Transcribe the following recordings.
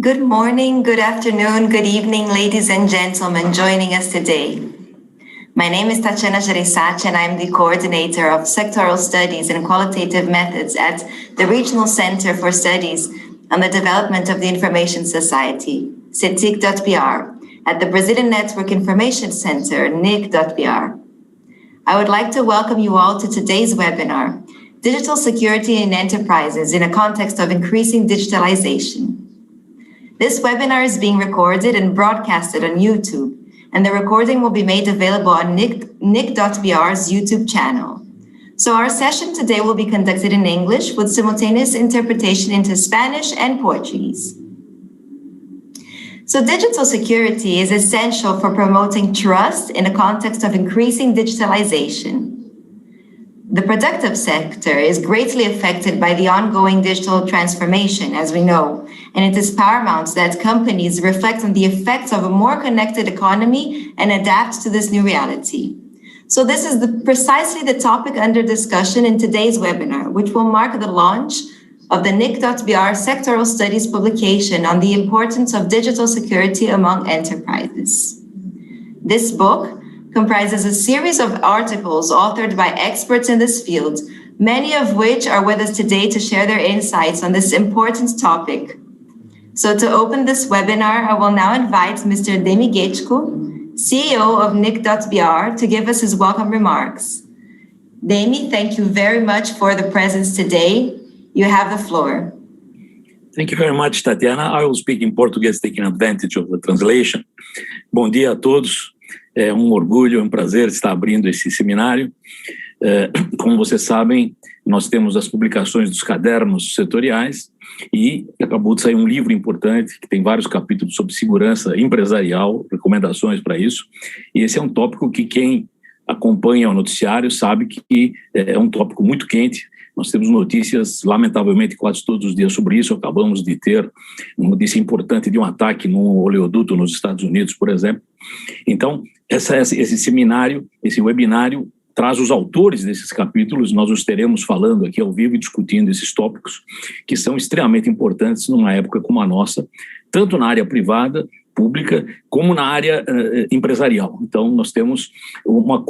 Good morning, good afternoon, good evening, ladies and gentlemen joining us today. My name is Tatiana Gereissati, and I'm the coordinator of sectoral studies and qualitative methods at the Regional Center for Studies on the Development of the Information Society, Cetic.br, at the Brazilian Network Information Center, NIC.br. I would like to welcome you all to today's webinar, Digital Security in Enterprises in a Context of Increasing Digitalization. This webinar is being recorded and broadcasted on YouTube, and the recording will be made available on NIC.br's YouTube channel. So our session today will be conducted in English with simultaneous interpretation into Spanish and Portuguese. So digital security is essential for promoting trust in a context of increasing digitalization. The productive sector is greatly affected by the ongoing digital transformation, as we know, and it is paramount that companies reflect on the effects of a more connected economy and adapt to this new reality. So this is precisely the topic under discussion in today's webinar, which will mark the launch of the NIC.br sectoral studies publication on the importance of digital security among enterprises. This book comprises a series of articles authored by experts in this field, many of which are with us today to share their insights on this important topic. So to open this webinar, I will now invite Mr. Demi Getschko, CEO of NIC.br, to give us his welcome remarks. Demi, thank you very much for the presence today. You have the floor. Thank you very much, Tatiana. I will speak in Portuguese, taking advantage of the translation. Bom dia a todos. É um orgulho, é um prazer estar abrindo esse seminário. Como vocês sabem, nós temos as publicações dos cadernos setoriais e acabou de sair um livro importante que tem vários capítulos sobre segurança empresarial, recomendações para isso. E esse é um tópico que quem acompanha o noticiário sabe que é um tópico muito quente. Nós temos notícias, lamentavelmente, quase todos os dias sobre isso. Acabamos de ter uma notícia importante de um ataque num oleoduto nos Estados Unidos, por exemplo. Então, esse seminário, esse webinário, traz os autores desses capítulos. Nós os teremos falando aqui ao vivo e discutindo esses tópicos, que são extremamente importantes numa época como a nossa, tanto na área privada, pública, como na área empresarial. Então, nós temos uma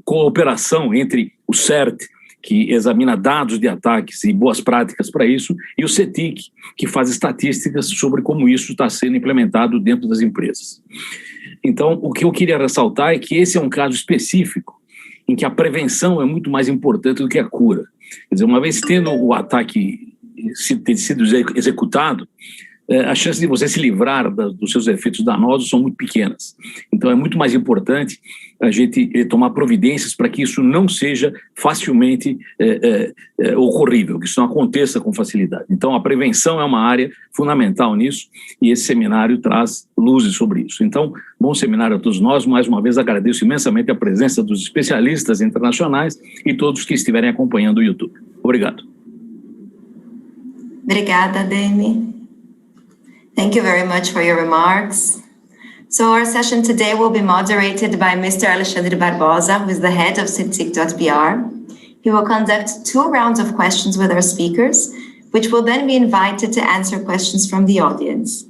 cooperação entre o CERT, que examina dados de ataques e boas práticas para isso, e o Cetic, que faz estatísticas sobre como isso está sendo implementado dentro das empresas. Então, o que eu queria ressaltar é que esse é um caso específico em que a prevenção é muito mais importante do que a cura. Quer dizer, uma vez tendo o ataque ter sido executado, a chance de você se livrar dos seus efeitos danosos são muito pequenas. Então é muito mais importante a gente tomar providências para que isso não seja facilmente ocorrível, que isso não aconteça com facilidade. Então a prevenção é uma área fundamental nisso e esse seminário traz luzes sobre isso. Então, bom seminário a todos nós. Mais uma vez agradeço imensamente a presença dos especialistas internacionais e todos que estiverem acompanhando o YouTube. Obrigado. Obrigada, Demi. Thank you very much for your remarks. So our session today will be moderated by Mr. Alexandre Barbosa, who is the head of Cetic.br. He will conduct 2 rounds of questions with our speakers, which will then be invited to answer questions from the audience.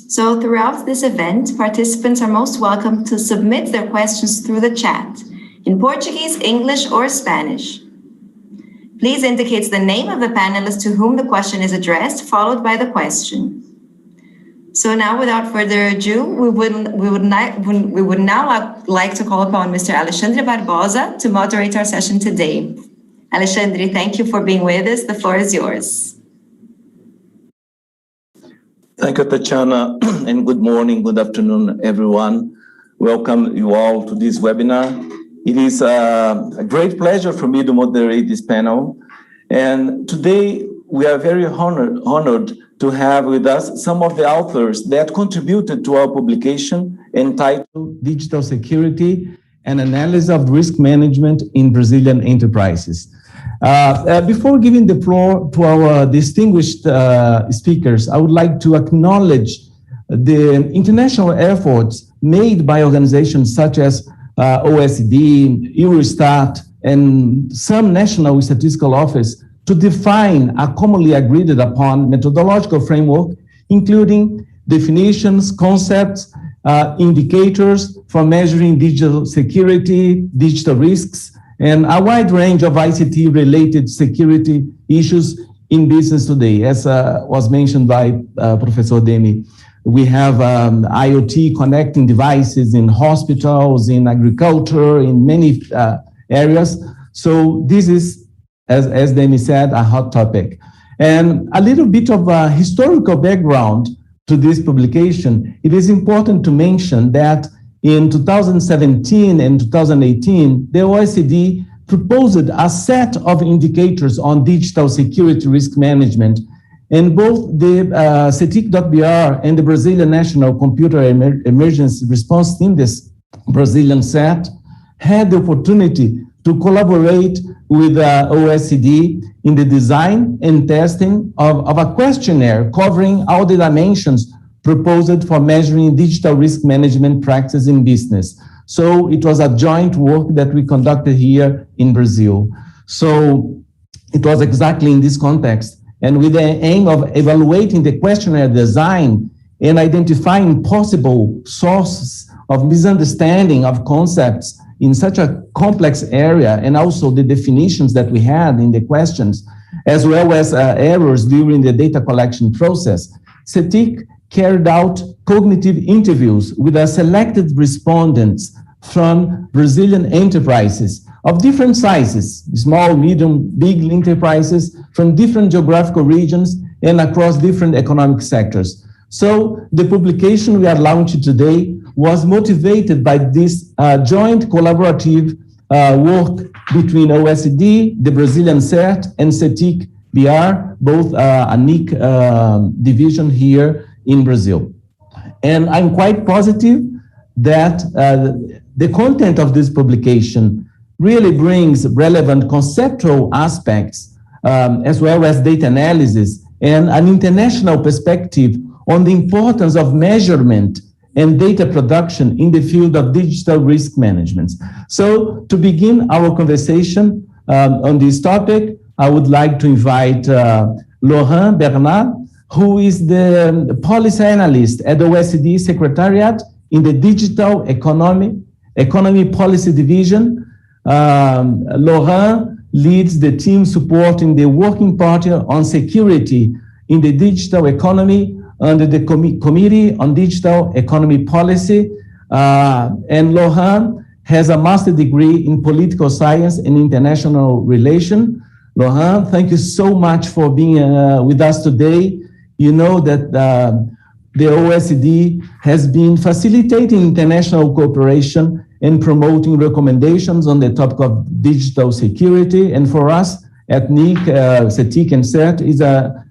So throughout this event, participants are most welcome to submit their questions through the chat in Portuguese, English, or Spanish. Please indicate the name of the panelist to whom the question is addressed, followed by the question. So now, without further ado, we would now like to call upon Mr. Alexandre Barbosa to moderate our session today. Alexandre, thank you for being with us. The floor is yours. Thank you, Tatiana, and good morning, good afternoon, everyone. Welcome you all to this webinar. It is a great pleasure for me to moderate this panel. And today, we are very honored to have with us some of the authors that contributed to our publication entitled Digital Security and Analysis of Risk Management in Brazilian Enterprises. Before giving the floor to our distinguished speakers, I would like to acknowledge the international efforts made by organizations such as OECD, Eurostat, and some national statistical office to define a commonly agreed upon methodological framework, including definitions, concepts, indicators for measuring digital security, digital risks, and a wide range of ICT-related security issues in business today. As was mentioned by Professor Demi, we have IoT connecting devices in hospitals, in agriculture, in many areas. So this is, as Demi said, a hot topic. And a little bit of a historical background to this publication. It is important to mention that in 2017 and 2018, the OECD proposed a set of indicators on digital security risk management, and both the Cetic.br and the Brazilian National Computer Emergency Response Team, this Brazilian CERT, had the opportunity to collaborate with OECD in the design and testing of a questionnaire covering all the dimensions proposed for measuring digital risk management practice in business. So it was a joint work that we conducted here in Brazil. So it was exactly in this context, and with the aim of evaluating the questionnaire design and identifying possible sources of misunderstanding of concepts in such a complex area, and also the definitions that we had in the questions, as well as errors during the data collection process, Cetic carried out cognitive interviews with selected respondents from Brazilian enterprises of different sizes, small, medium, big enterprises from different geographical regions and across different economic sectors. So the publication we are launching today was motivated by this joint collaborative work between OECD, the Brazilian CERT, and Cetic.br, both a NIC division here in Brazil. And I'm quite positive that the content of this publication really brings relevant conceptual aspects, as well as data analysis and an international perspective on the importance of measurement and data production in the field of digital risk management. So to begin our conversation on this topic, I would like to invite Laurent Bernard, who is the policy analyst at the OECD Secretariat in the Digital Economy Policy Division. Laurent leads the team supporting the Working Party on Security in the Digital Economy under the Committee on Digital Economy Policy. And Laurent has a master's degree in political science and international relations. Laurent, thank you so much for being with us today. You know that the OECD has been facilitating international cooperation and promoting recommendations on the topic of digital security. And for us at NIC, Cetic and CERT, is a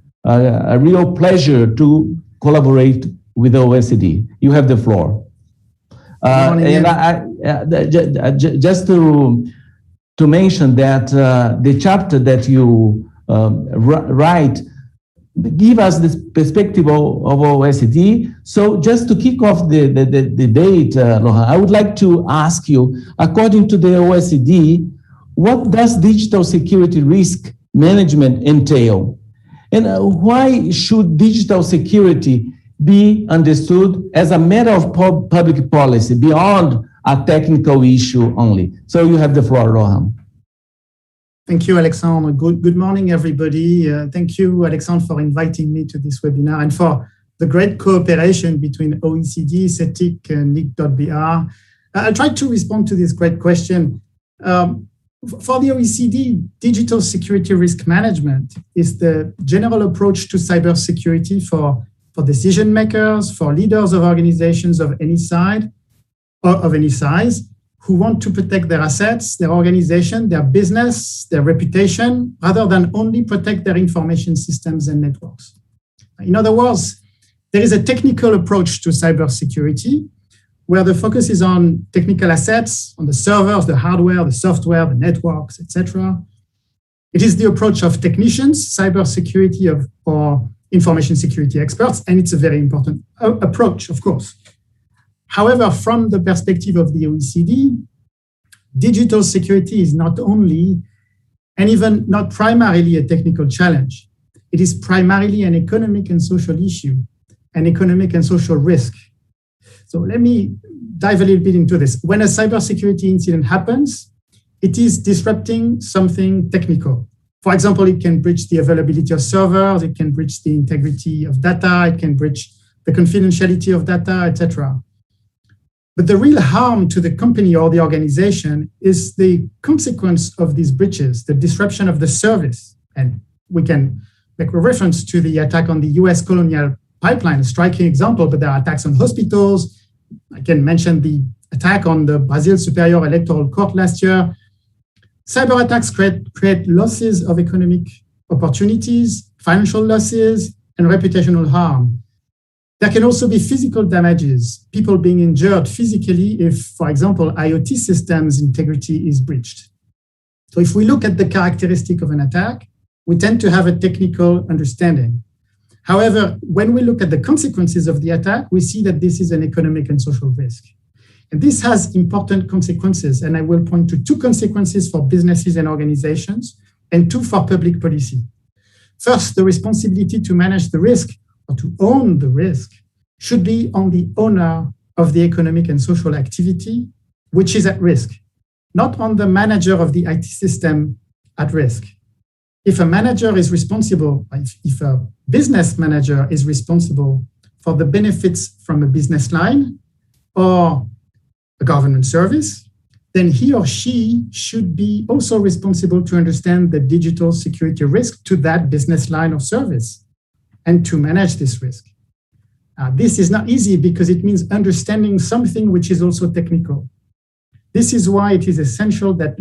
real pleasure to collaborate with the OECD. You have the floor. And just to mention that the chapter that you write give us this perspective of OECD. So just to kick off the debate, Laurent, I would like to ask you, according to the OECD, what does digital security risk management entail? And why should digital security be understood as a matter of public policy beyond a technical issue only? So you have the floor, Laurent. Thank you, Alexandre. Good morning, everybody. Thank you, Alexandre, for inviting me to this webinar and for the great cooperation between OECD, Cetic, and NIC.br. I'll try to respond to this great question. For the OECD, digital security risk management is the general approach to cybersecurity for decision makers, for leaders of organizations of any side or of any size, who want to protect their assets, their organization, their business, their reputation, rather than only protect their information systems and networks. In other words, there is a technical approach to cybersecurity where the focus is on technical assets, on the servers, the hardware, the software, the networks, etc. It is the approach of technicians, cybersecurity or information security experts, and it's a very important approach, of course. However, from the perspective of the OECD, digital security is not only and even not primarily a technical challenge. It is primarily an economic and social issue, an economic and social risk. So let me dive a little bit into this. When a cybersecurity incident happens, it is disrupting something technical. For example, it can breach the availability of servers, it can breach the integrity of data, it can breach the confidentiality of data, etc. But the real harm to the company or the organization is the consequence of these breaches, the disruption of the service. And we can make a reference to the attack on the US colonial pipeline, a striking example, but there are attacks on hospitals. I can mention the attack on the Brazil Superior Electoral Court last year. Cyber attacks create losses of economic opportunities, financial losses, and reputational harm. There can also be physical damages, people being injured physically if, for example, IoT systems integrity is breached. So if we look at the characteristic of an attack, we tend to have a technical understanding. However, when we look at the consequences of the attack, we see that this is an economic and social risk. And this has important consequences, and I will point to 2 consequences for businesses and organizations, and 2 for public policy. First, the responsibility to manage the risk or to own the risk should be on the owner of the economic and social activity, which is at risk, not on the manager of the IT system at risk. If a manager is responsible, if a business manager is responsible for the benefits from a business line or a government service, then he or she should be also responsible to understand the digital security risk to that business line of service and to manage this risk. This is not easy because it means understanding something which is also technical. This is why it is essential that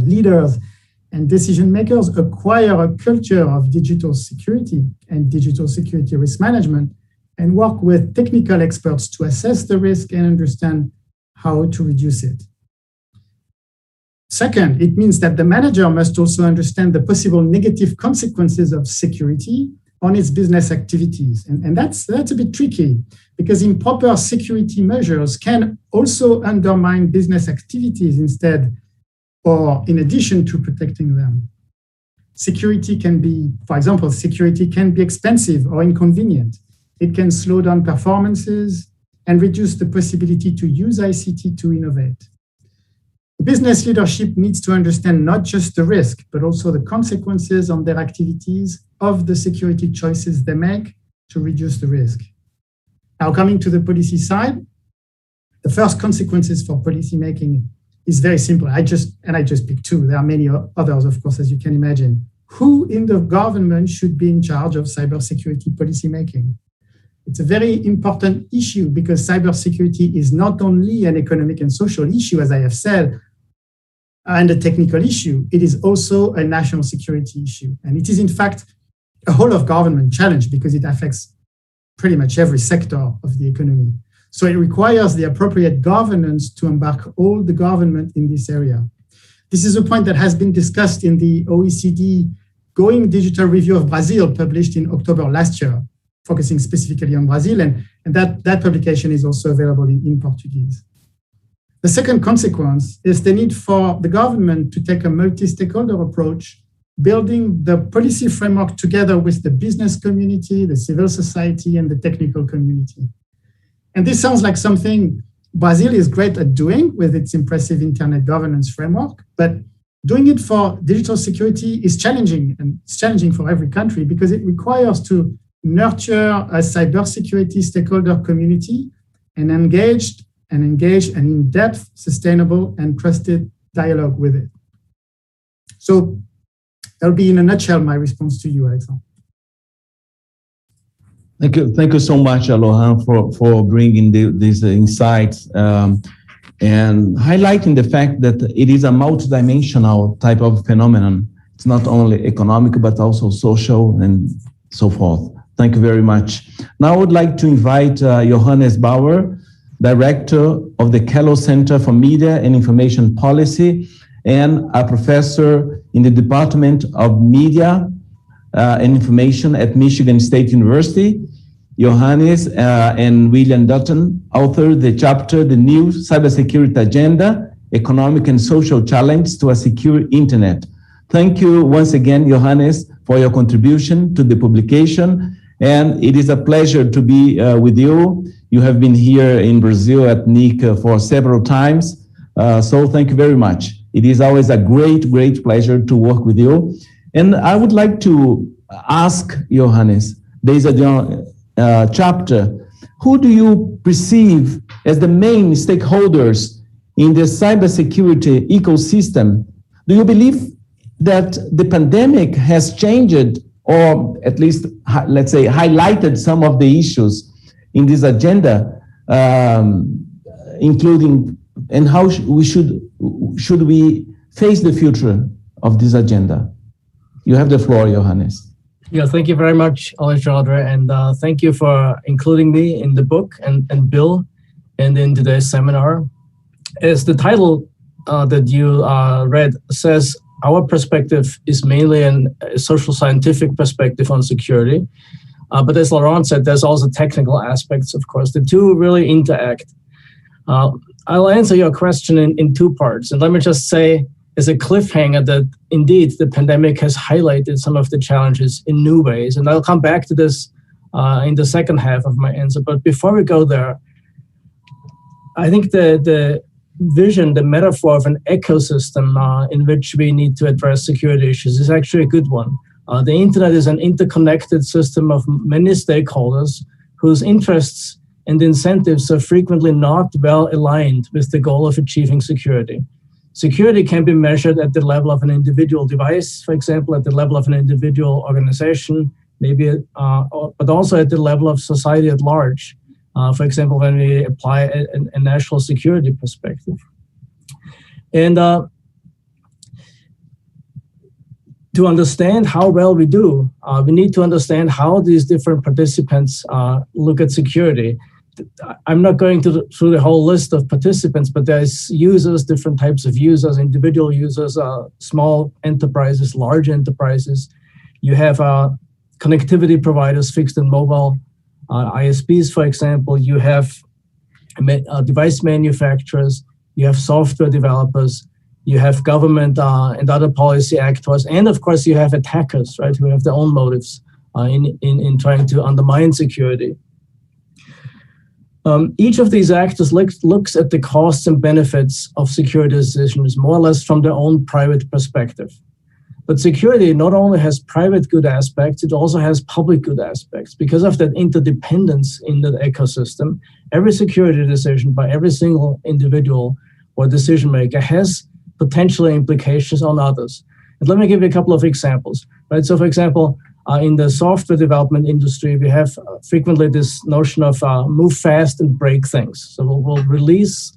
leaders and decision makers acquire a culture of digital security and digital security risk management and work with technical experts to assess the risk and understand how to reduce it. Second, it means that the manager must also understand the possible negative consequences of security on its business activities. And that's a bit tricky because improper security measures can also undermine business activities instead or in addition to protecting them. Security can be, for example, security can be expensive or inconvenient. It can slow down performances and reduce the possibility to use ICT to innovate. Business leadership needs to understand not just the risk, but also the consequences on their activities of the security choices they make to reduce the risk. Now, coming to the policy side, the first consequences for policy making is very simple. I just picked 2. There are many others, of course, as you can imagine. Who in the government should be in charge of cybersecurity policy making? It's a very important issue because cybersecurity is not only an economic and social issue, as I have said, and a technical issue. It is also a national security issue. And it is, in fact, a whole of government challenge because it affects pretty much every sector of the economy. So it requires the appropriate governance to embark all the government in this area. This is a point that has been discussed in the OECD Going Digital Review of Brazil, published in October last year, focusing specifically on Brazil, and that publication is also available in Portuguese. The second consequence is the need for the government to take a multi-stakeholder approach, building the policy framework together with the business community, the civil society, and the technical community. And this sounds like something Brazil is great at doing with its impressive internet governance framework, but doing it for digital security is challenging, and it's challenging for every country because it requires to nurture a cybersecurity stakeholder community and engage an in-depth, sustainable, and trusted dialogue with it. So that'll be in a nutshell my response to you, Alexandre. Thank you so much, Alohan, for bringing these insights and highlighting the fact that it is a multidimensional type of phenomenon. It's not only economic, but also social and so forth. Thank you very much. Now I would like to invite Johannes Bauer, Director of the Quello Center for Media and Information Policy and a professor in the Department of Media and Information at Michigan State University. Johannes and William Dutton authored the chapter, The New Cybersecurity Agenda economic and social challenge to a secure internet. Thank you once again, Johannes, for your contribution to the publication. And it is a pleasure to be with you. You have been here in Brazil at NIC for several times. So thank you very much. It is always a great, great pleasure to work with you. And I would like to ask Johannes, there's a chapter, who do you perceive as the main stakeholders in the cybersecurity ecosystem? Do you believe that the pandemic has changed, or at least, let's say, highlighted some of the issues in this agenda, including, and how should we face the future of this agenda? You have the floor, Johannes. Yeah, thank you very much, Alejandro, and thank you for including me in the book and Bill and in today's seminar. As the title that you read says, our perspective is mainly a social scientific perspective on security. But as Laurent said, there's also technical aspects, of course. The two really interact. I'll answer your question in two parts. And let me just say, as a cliffhanger, that indeed the pandemic has highlighted some of the challenges in new ways. And I'll come back to this in the second half of my answer. But before we go there, I think the vision, the metaphor of an ecosystem in which we need to address security issues is actually a good one. The internet is an interconnected system of many stakeholders whose interests and incentives are frequently not well aligned with the goal of achieving security. Security can be measured at the level of an individual device, for example, at the level of an individual organization, maybe, but also at the level of society at large. For example, when we apply a national security perspective. And to understand how well we do, we need to understand how these different participants look at security. I'm not going through the whole list of participants, but there's users, different types of users, individual users, small enterprises, large enterprises. You have connectivity providers, fixed and mobile, ISPs, for example. You have device manufacturers, you have software developers, you have government and other policy actors, and of course you have attackers, right, who have their own motives in trying to undermine security. Each of these actors looks at the costs and benefits of security decisions more or less from their own private perspective. But security not only has private good aspects, it also has public good aspects. Because of that interdependence in the ecosystem, every security decision by every single individual or decision maker has potential implications on others. And let me give you a couple of examples. Right? So for example, in the software development industry, we have frequently this notion of move fast and break things. So we'll release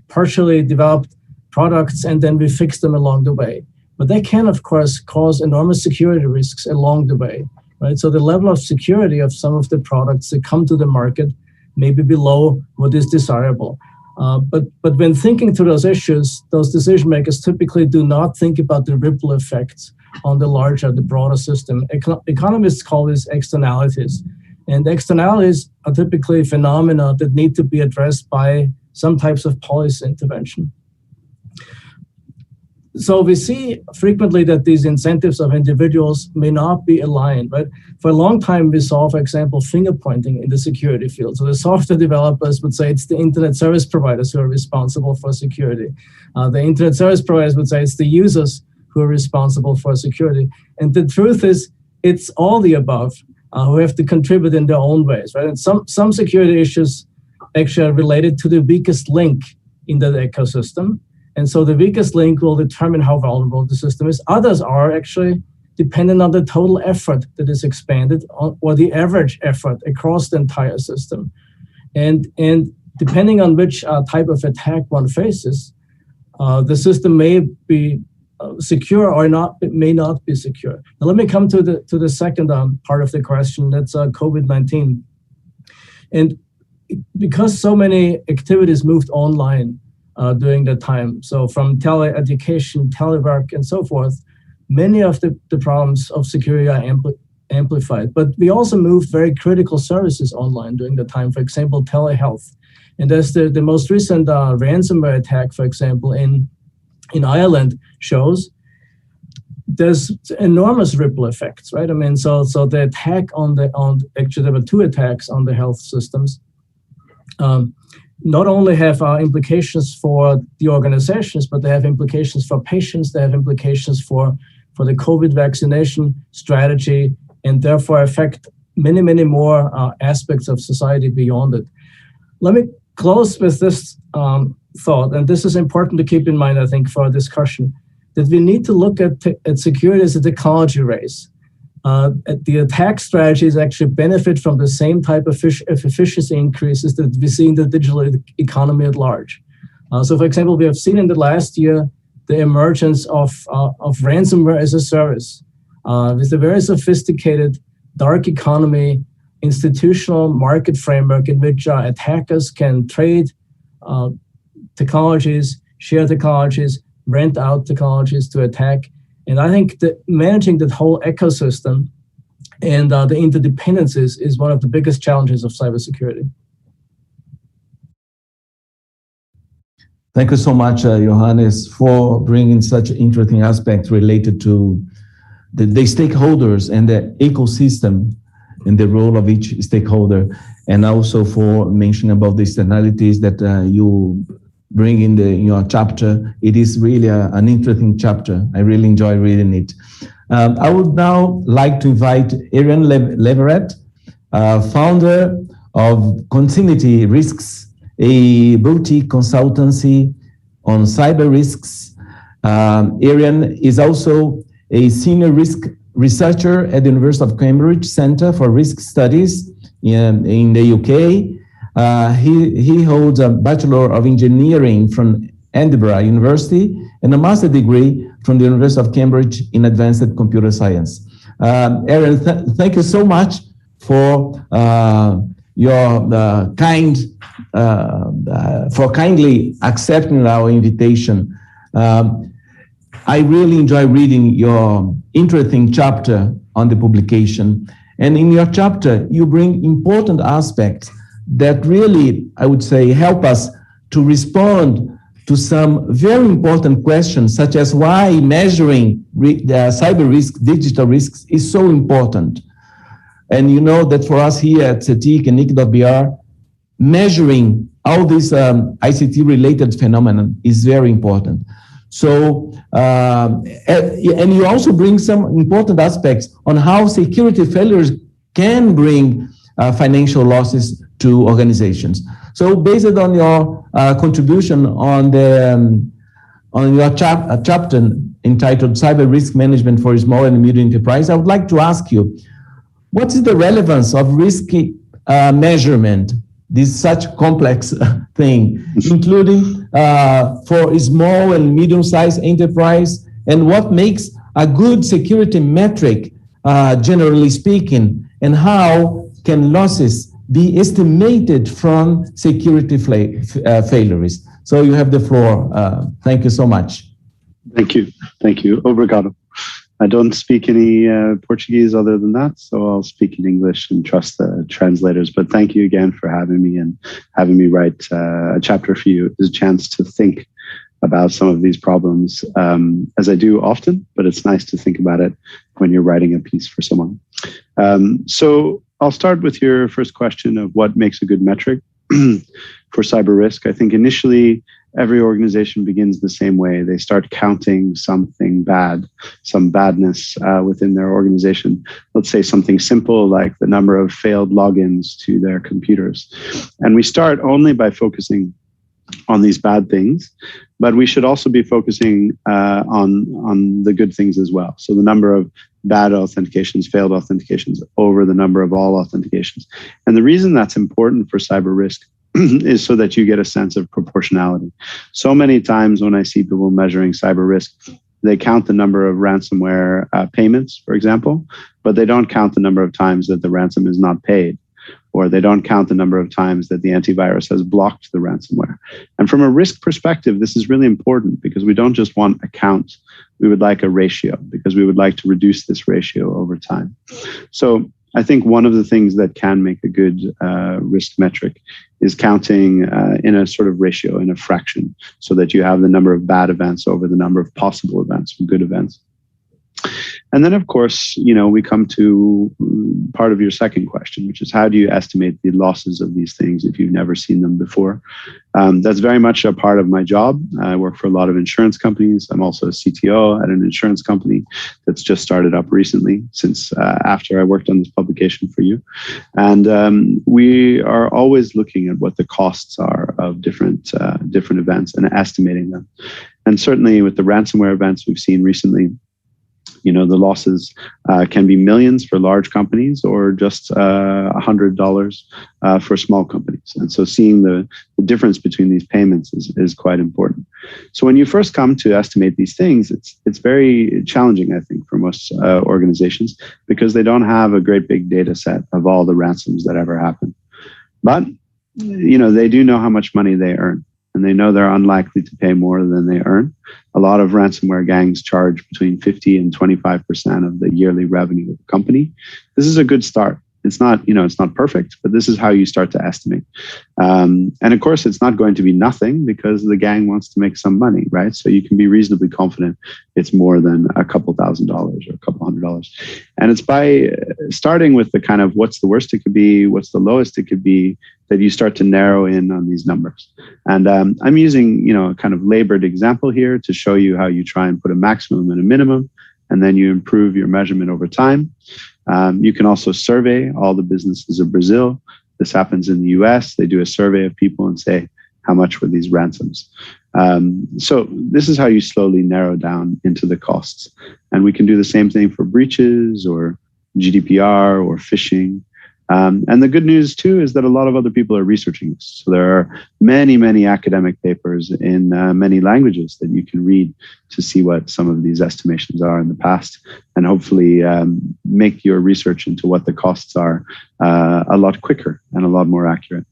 partially developed products and then we fix them along the way. But they can, of course, cause enormous security risks along the way. Right? So the level of security of some of the products that come to the market may be below what is desirable. But when thinking through those issues, those decision makers typically do not think about the ripple effects on the larger, the broader system. Economists call this externalities. And externalities are typically phenomena that need to be addressed by some types of policy intervention. So we see frequently that these incentives of individuals may not be aligned, right? For a long time, we saw, for example, finger pointing in the security field. So the software developers would say it's the internet service providers who are responsible for security. The internet service providers would say it's the users who are responsible for security. And the truth is, it's all the above who have to contribute in their own ways, right? And some security issues actually are related to the weakest link in the ecosystem. And so the weakest link will determine how vulnerable the system is. Others are actually dependent on the total effort that is expanded or the average effort across the entire system. And depending on which type of attack one faces, the system may be secure or not. It may not be secure. Now let me come to the second part of the question. That's COVID-19. And because so many activities moved online during that time, so from tele-education, telework, and so forth, many of the problems of security are amplified. But we also moved very critical services online during the time, for example, telehealth. And as the most recent ransomware attack, for example, in Ireland shows, there's enormous ripple effects, right? I mean, so the attack actually there were 2 attacks on the health systems. Not only have implications for the organizations, but they have implications for patients. They have implications for the COVID vaccination strategy, and therefore affect many, many more aspects of society beyond it. Let me close with this thought, and this is important to keep in mind, I think, for our discussion, that we need to look at security as a technology race. The attack strategies actually benefit from the same type of efficiency increases that we see in the digital economy at large. So, for example, we have seen in the last year the emergence of ransomware as a service, with a very sophisticated dark economy institutional market framework in which attackers can trade technologies, share technologies, rent out technologies to attack. And I think that managing that whole ecosystem and the interdependencies is one of the biggest challenges of cybersecurity. Thank you so much, Johannes, for bringing such interesting aspects related to the stakeholders and the ecosystem and the role of each stakeholder, and also for mentioning about the externalities that you bring in your chapter. It is really an interesting chapter. I really enjoy reading it. I would now like to invite Éireann Leverett, founder of Concinnity Risks, a boutique consultancy on cyber risks. Éireann is also a senior risk researcher at the University of Cambridge Centre for Risk Studies in the UK. He holds a Bachelor of Engineering from Edinburgh University and a master degree from the University of Cambridge in Advanced Computer Science. Éireann, thank you so much for your kindly accepting our invitation. I really enjoy reading your interesting chapter on the publication. And in your chapter, you bring important aspects that really, I would say, help us to respond to some very important questions, such as why measuring cyber risk, digital risks is so important. And you know that for us here at Cetic and NIC.br, measuring all these ICT-related phenomena is very important. So, and you also bring some important aspects on how security failures can bring financial losses to organizations. So, based on your contribution on your chapter entitled Cyber Risk Management for Small and Medium Enterprise, I would like to ask you, what is the relevance of risk measurement? This such complex thing, including for small and medium-sized enterprise, and what makes a good security metric, generally speaking, and how can losses be estimated from security failures? So you have the floor. Thank you so much. Thank you. Thank you. Obrigado. I don't speak any Portuguese other than that, so I'll speak in English and trust the translators. But thank you again for having me and having me write a chapter for you. It's a chance to think about some of these problems, as I do often, but it's nice to think about it when you're writing a piece for someone. So I'll start with your first question of what makes a good metric for cyber risk. I think initially, every organization begins the same way. They start counting something bad, some badness within their organization. Let's say something simple like the number of failed logins to their computers. And we start only by focusing on these bad things, but we should also be focusing on the good things as well. So the number of bad authentications, failed authentications over the number of all authentications. And the reason that's important for cyber risk is so that you get a sense of proportionality. So many times when I see people measuring cyber risk, they count the number of ransomware payments, for example, but they don't count the number of times that the ransom is not paid, or they don't count the number of times that the antivirus has blocked the ransomware. And from a risk perspective, this is really important because we don't just want a count. We would like a ratio because we would like to reduce this ratio over time. So I think one of the things that can make a good risk metric is counting in a sort of ratio, in a fraction, so that you have the number of bad events over the number of possible events, good events. And then, of course, we come to part of your second question, which is how do you estimate the losses of these things if you've never seen them before? That's very much a part of my job. I work for a lot of insurance companies. I'm also a CTO at an insurance company that's just started up recently, since after I worked on this publication for you. And we are always looking at what the costs are of different events and estimating them. And certainly with the ransomware events we've seen recently, the losses can be millions for large companies or just $100 for small companies. And so seeing the difference between these payments is quite important. So when you first come to estimate these things, it's very challenging, I think, for most organizations, because they don't have a great big data set of all the ransoms that ever happen. But, they do know how much money they earn, and they know they're unlikely to pay more than they earn. A lot of ransomware gangs charge between 50 and 25% of the yearly revenue of the company. This is a good start. It's not, it's not perfect, but this is how you start to estimate. And of course, it's not going to be nothing because the gang wants to make some money, right? So you can be reasonably confident it's more than a couple $1,000 or a couple $100. And it's by starting with the kind of what's the worst it could be, what's the lowest it could be, that you start to narrow in on these numbers. And I'm using, a kind of labored example here to show you how you try and put a maximum and a minimum, and then you improve your measurement over time. You can also survey all the businesses of Brazil. This happens in the US. They do a survey of people and say, how much were these ransoms? So this is how you slowly narrow down into the costs. And we can do the same thing for breaches or GDPR or phishing. And the good news, too, is that a lot of other people are researching this. So there are many, many academic papers in many languages that you can read to see what some of these estimations are in the past, and hopefully make your research into what the costs are a lot quicker and a lot more accurate.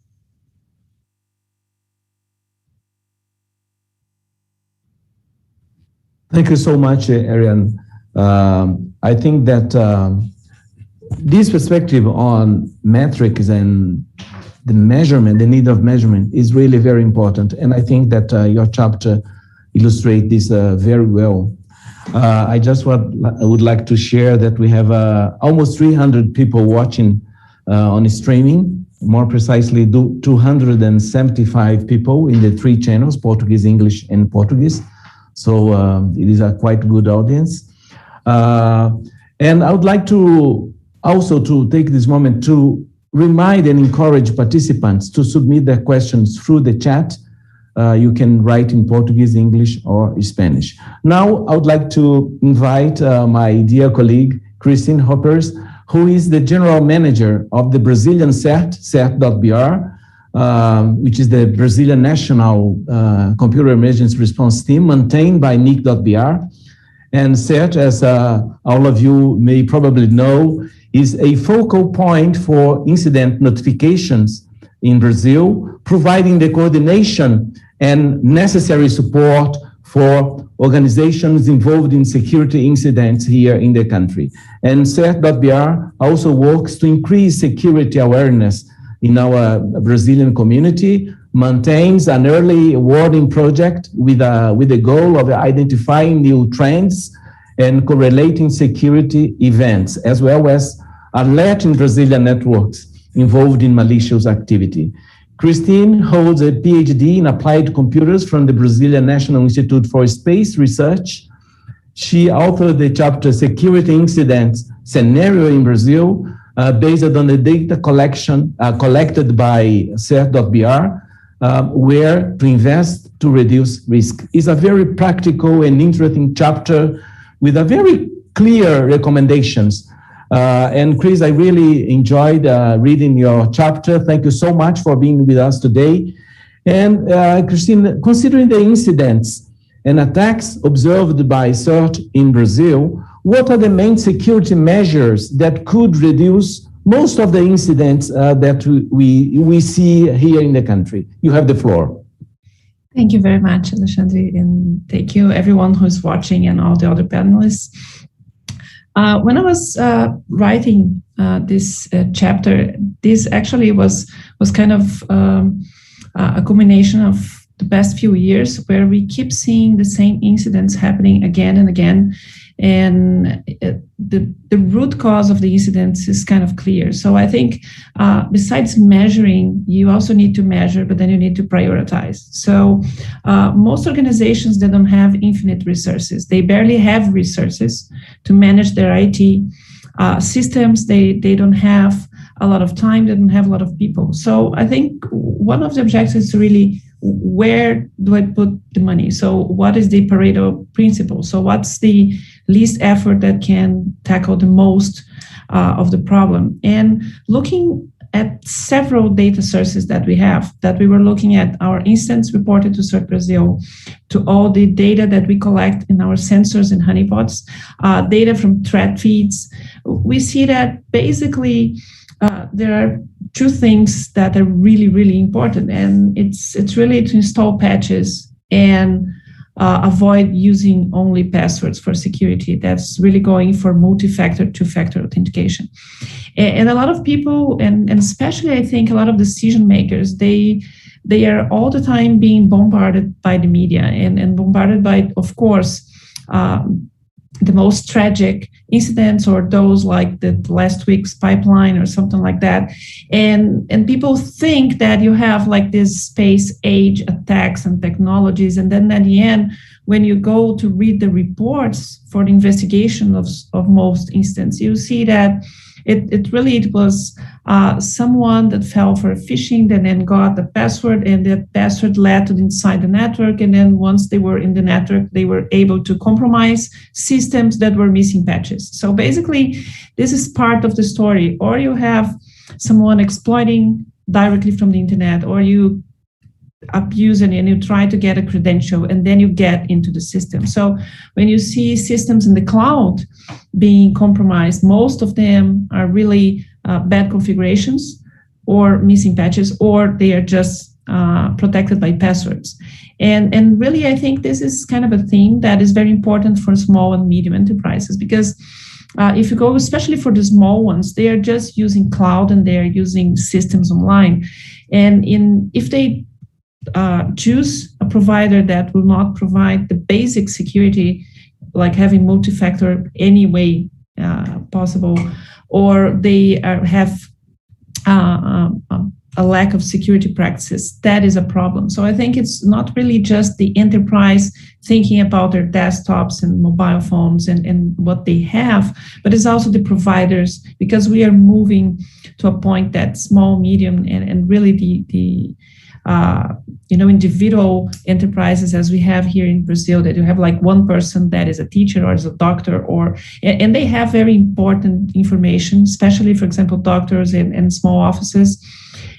Thank you so much, Éireann. I think that this perspective on metrics and the measurement, the need of measurement, is really very important. And I think that your chapter illustrates this very well. I would like to share that we have almost 300 people watching on streaming, more precisely 275 people in the 3 channels, Portuguese, English, and Portuguese. So it is a quite good audience. And I would like to also take this moment to remind and encourage participants to submit their questions through the chat. You can write in Portuguese, English, or Spanish. Now, I would like to invite my dear colleague, Cristine Hoepers, who is the general manager of the Brazilian CERT, CERT.br, which is the Brazilian National Computer Emergency Response Team maintained by NIC.br. And CERT, as all of you may probably know, is a focal point for incident notifications in Brazil, providing the coordination and necessary support for organizations involved in security incidents here in the country. And CERT.br also works to increase security awareness in our Brazilian community, maintains an early warning project with the goal of identifying new trends and correlating security events, as well as alerting Brazilian networks involved in malicious activity. Cristine holds a PhD in applied computers from the Brazilian National Institute for Space Research. She authored the chapter Security Incidents Scenario in Brazil, based on the data collection collected by CERT.br, where to invest to reduce risk. It's a very practical and interesting chapter with a very clear recommendations. And Chris, I really enjoyed reading your chapter. Thank you so much for being with us today. And Cristine, considering the incidents and attacks observed by CERT in Brazil, what are the main security measures that could reduce most of the incidents that we see here in the country? You have the floor. Thank you very much, Alexandre, and thank you everyone who's watching and all the other panelists. When I was writing this chapter, this actually was kind of a combination of the past few years where we keep seeing the same incidents happening again and again. And the root cause of the incidents is kind of clear. So I think besides measuring, you also need to measure, but then you need to prioritize. So most organizations, they don't have infinite resources. They barely have resources to manage their IT systems. They don't have a lot of time. They don't have a lot of people. So I think one of the objectives is really, where do I put the money? So what is the Pareto principle? So what's the least effort that can tackle the most of the problem? And looking at several data sources that we have, that we were looking at our instance reported to CERT Brazil, to all the data that we collect in our sensors and honeypots, data from threat feeds, we see that basically there are two things that are really, really important. And it's really to install patches and avoid using only passwords for security. That's really going for multi-factor, two-factor authentication. And a lot of people, and especially I think a lot of decision makers, they are all the time being bombarded by the media and bombarded by, of course, the most tragic incidents, or those like the last week's pipeline or something like that. And people think that you have like this space age attacks and technologies. And then at the end, when you go to read the reports for the investigation of most instances, you see that it was someone that fell for phishing and then got the password, and that password led to inside the network. And then once they were in the network, they were able to compromise systems that were missing patches. So basically, this is part of the story. Or you have someone exploiting directly from the internet, or you abuse it and you try to get a credential and then you get into the system. So when you see systems in the cloud being compromised, most of them are really bad configurations or missing patches, or they are just protected by passwords. And really, I think this is kind of a theme that is very important for small and medium enterprises, because if you go, especially for the small ones, they are just using cloud and they are using systems online. And if they choose a provider that will not provide the basic security, like having multi-factor any way possible, or they have a lack of security practices, that is a problem. So I think it's not really just the enterprise thinking about their desktops and mobile phones and what they have, but it's also the providers, because we are moving to a point that small, medium, and really the individual enterprises, as we have here in Brazil, that you have like one person that is a teacher or is a doctor, and they have very important information, especially, for example, doctors and small offices.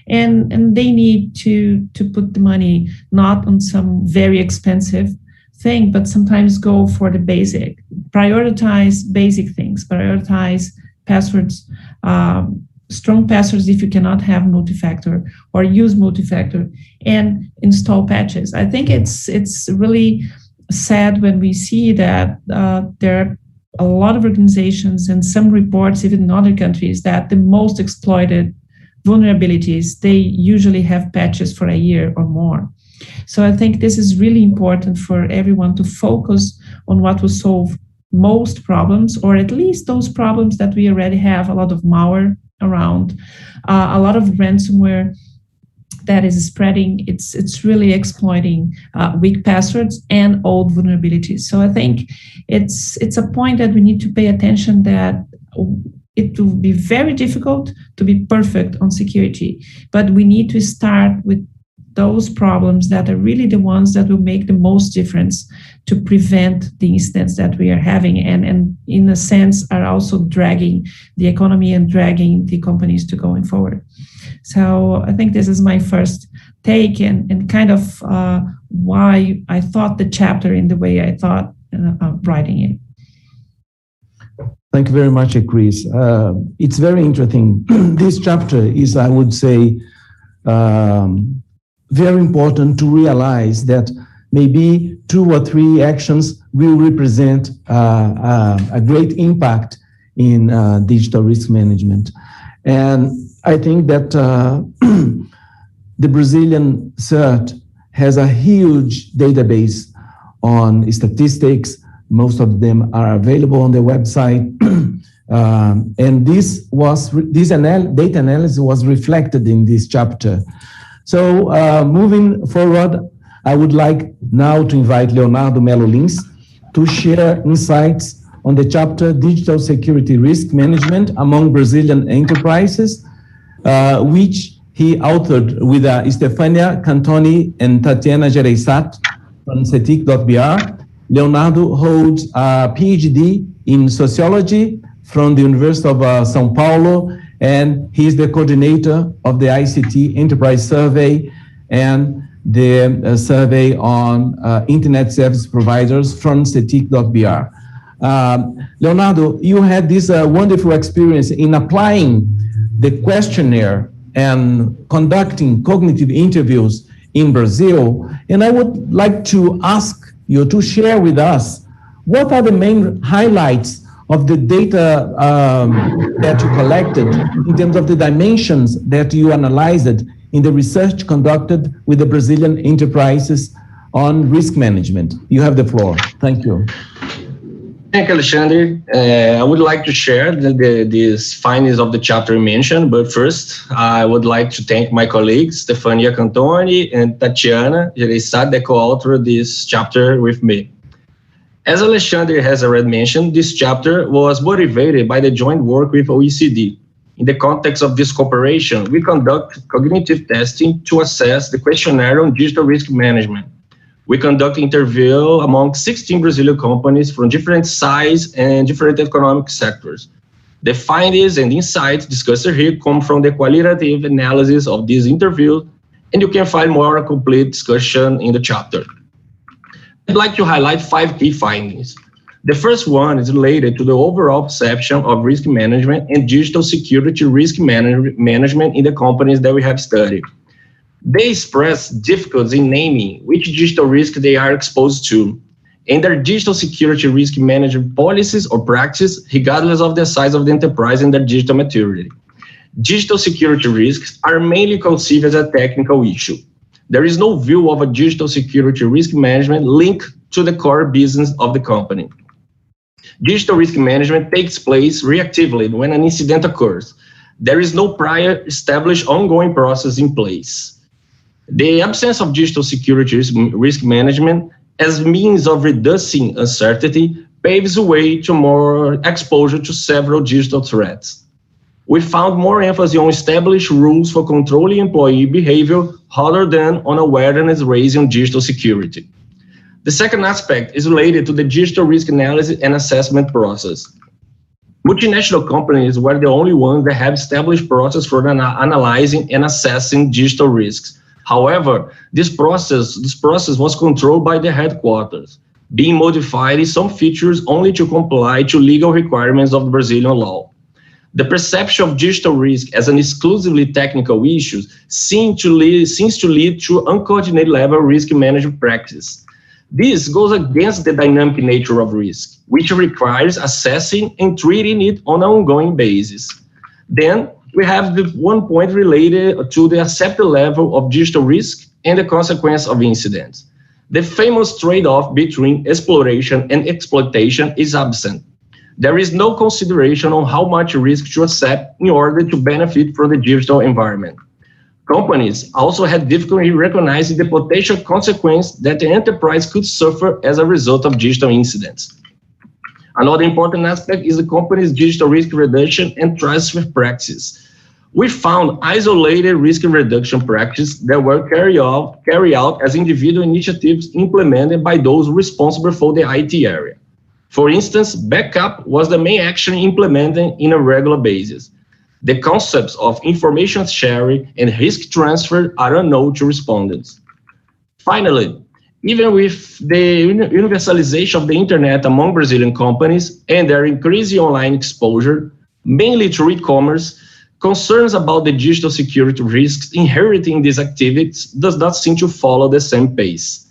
And they need to put the money not on some very expensive thing, but sometimes go for the basic, prioritize basic things, prioritize passwords, strong passwords if you cannot have multi-factor, or use multi-factor, and install patches. I think it's really sad when we see that there are a lot of organizations and some reports, even in other countries, that the most exploited vulnerabilities, they usually have patches for a year or more. So I think this is really important for everyone to focus on what will solve most problems, or at least those problems that we already have a lot of malware around, a lot of ransomware that is spreading. It's really exploiting weak passwords and old vulnerabilities. So I think it's a point that we need to pay attention, that it will be very difficult to be perfect on security, but we need to start with those problems that are really the ones that will make the most difference to prevent the incidents that we are having, and in a sense are also dragging the economy and dragging the companies to going forward. So I think this is my first take, and kind of why I thought the chapter in the way I thought writing it. Thank you very much, Chris. It's very interesting. This chapter is, I would say, very important to realize that maybe 2 or 3 actions will represent a great impact in digital risk management. And I think that the Brazilian CERT has a huge database on statistics. Most of them are available on their website. And this data analysis was reflected in this chapter. So moving forward, I would like now to invite Leonardo Melo Lins to share insights on the chapter Digital Security Risk Management among Brazilian Enterprises, which he authored with Stefania Cantoni and Tatiana Gereissat from Cetic.br. Leonardo holds a PhD in sociology from the University of São Paulo, and he is the coordinator of the ICT Enterprise Survey and the survey on internet service providers from Cetic.br. Leonardo, you had this wonderful experience in applying the questionnaire and conducting cognitive interviews in Brazil, and I would like to ask you to share with us what are the main highlights of the data that you collected in terms of the dimensions that you analyzed in the research conducted with the Brazilian enterprises on risk management. You have the floor. Thank you. Thank you, Alexandre. I would like to share these findings of the chapter mentioned, but first I would like to thank my colleagues, Stefania Cantoni and Tatiana Gereissat, that co-authored this chapter with me. As Alexandre has already mentioned, this chapter was motivated by the joint work with OECD. In the context of this cooperation, we conduct cognitive testing to assess the questionnaire on digital risk management. We conduct interview among 16 Brazilian companies from different size and different economic sectors. The findings and insights discussed here come from the qualitative analysis of these interviews, and you can find more complete discussion in the chapter. I'd like to highlight 5 key findings. The first one is related to the overall perception of risk management and digital security risk management in the companies that we have studied. They express difficulties in naming which digital risk they are exposed to, and their digital security risk management policies or practice, regardless of the size of the enterprise and their digital maturity. Digital security risks are mainly conceived as a technical issue. There is no view of a digital security risk management linked to the core business of the company. Digital risk management takes place reactively when an incident occurs. There is no prior established ongoing process in place. The absence of digital security risk management as means of reducing uncertainty paves the way to more exposure to several digital threats. We found more emphasis on established rules for controlling employee behavior rather than on awareness raising on digital security. The second aspect is related to the digital risk analysis and assessment process. Multinational companies were the only ones that have established process for analyzing and assessing digital risks. However, this process was controlled by the headquarters, being modified in some features only to comply to legal requirements of the Brazilian law. The perception of digital risk as an exclusively technical issue seems to lead to uncoordinated level risk management practice. This goes against the dynamic nature of risk, which requires assessing and treating it on an ongoing basis. Then we have the one point related to the accepted level of digital risk and the consequence of incidents. The famous trade-off between exploration and exploitation is absent. There is no consideration on how much risk to accept in order to benefit from the digital environment. Companies also had difficulty recognizing the potential consequence that the enterprise could suffer as a result of digital incidents. Another important aspect is the company's digital risk reduction and transfer practices. We found isolated risk reduction practices that were carried out as individual initiatives implemented by those responsible for the IT area. For instance, backup was the main action implemented in a regular basis. The concepts of information sharing and risk transfer are unknown to respondents. Finally, even with the universalization of the internet among Brazilian companies and their increasing online exposure, mainly through e-commerce, concerns about the digital security risks inheriting these activities does not seem to follow the same pace.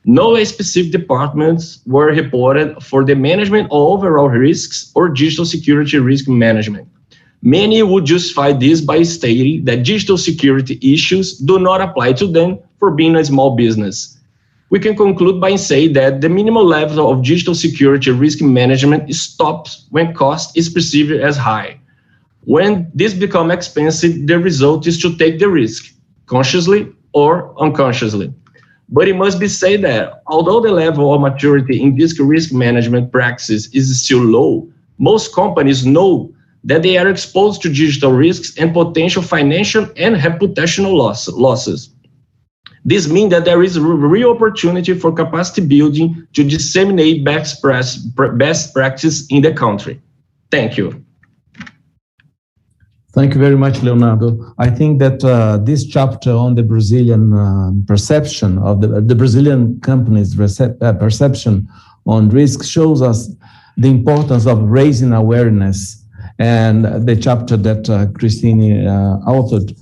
No specific departments were reported for the management of overall risks or digital security risk management. Many would justify this by stating that digital security issues do not apply to them for being a small business. We can conclude by saying that the minimal level of digital security risk management stops when cost is perceived as high. When this becomes expensive, the result is to take the risk, consciously or unconsciously. But it must be said that although the level of maturity in this risk management practice is still low, most companies know that they are exposed to digital risks and potential financial and reputational losses. This means that there is a real opportunity for capacity building to disseminate best practice in the country. Thank you. Thank you very much, Leonardo. I think that this chapter on the Brazilian perception of the Brazilian companies' perception on risk shows us the importance of raising awareness, and the chapter that Cristine authored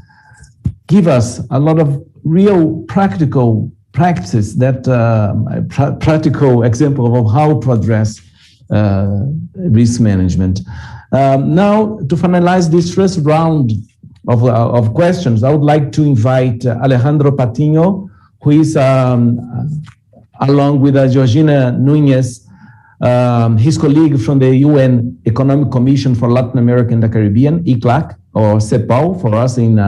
give us a lot of real practical practice, that practical example of how to address risk management. Now, to finalize this first round of questions, I would like to invite Alejandro Patiño, who is, along with Georgina Núñez, his colleague from the UN Economic Commission for Latin America and the Caribbean, ECLAC, or CEPAL for us in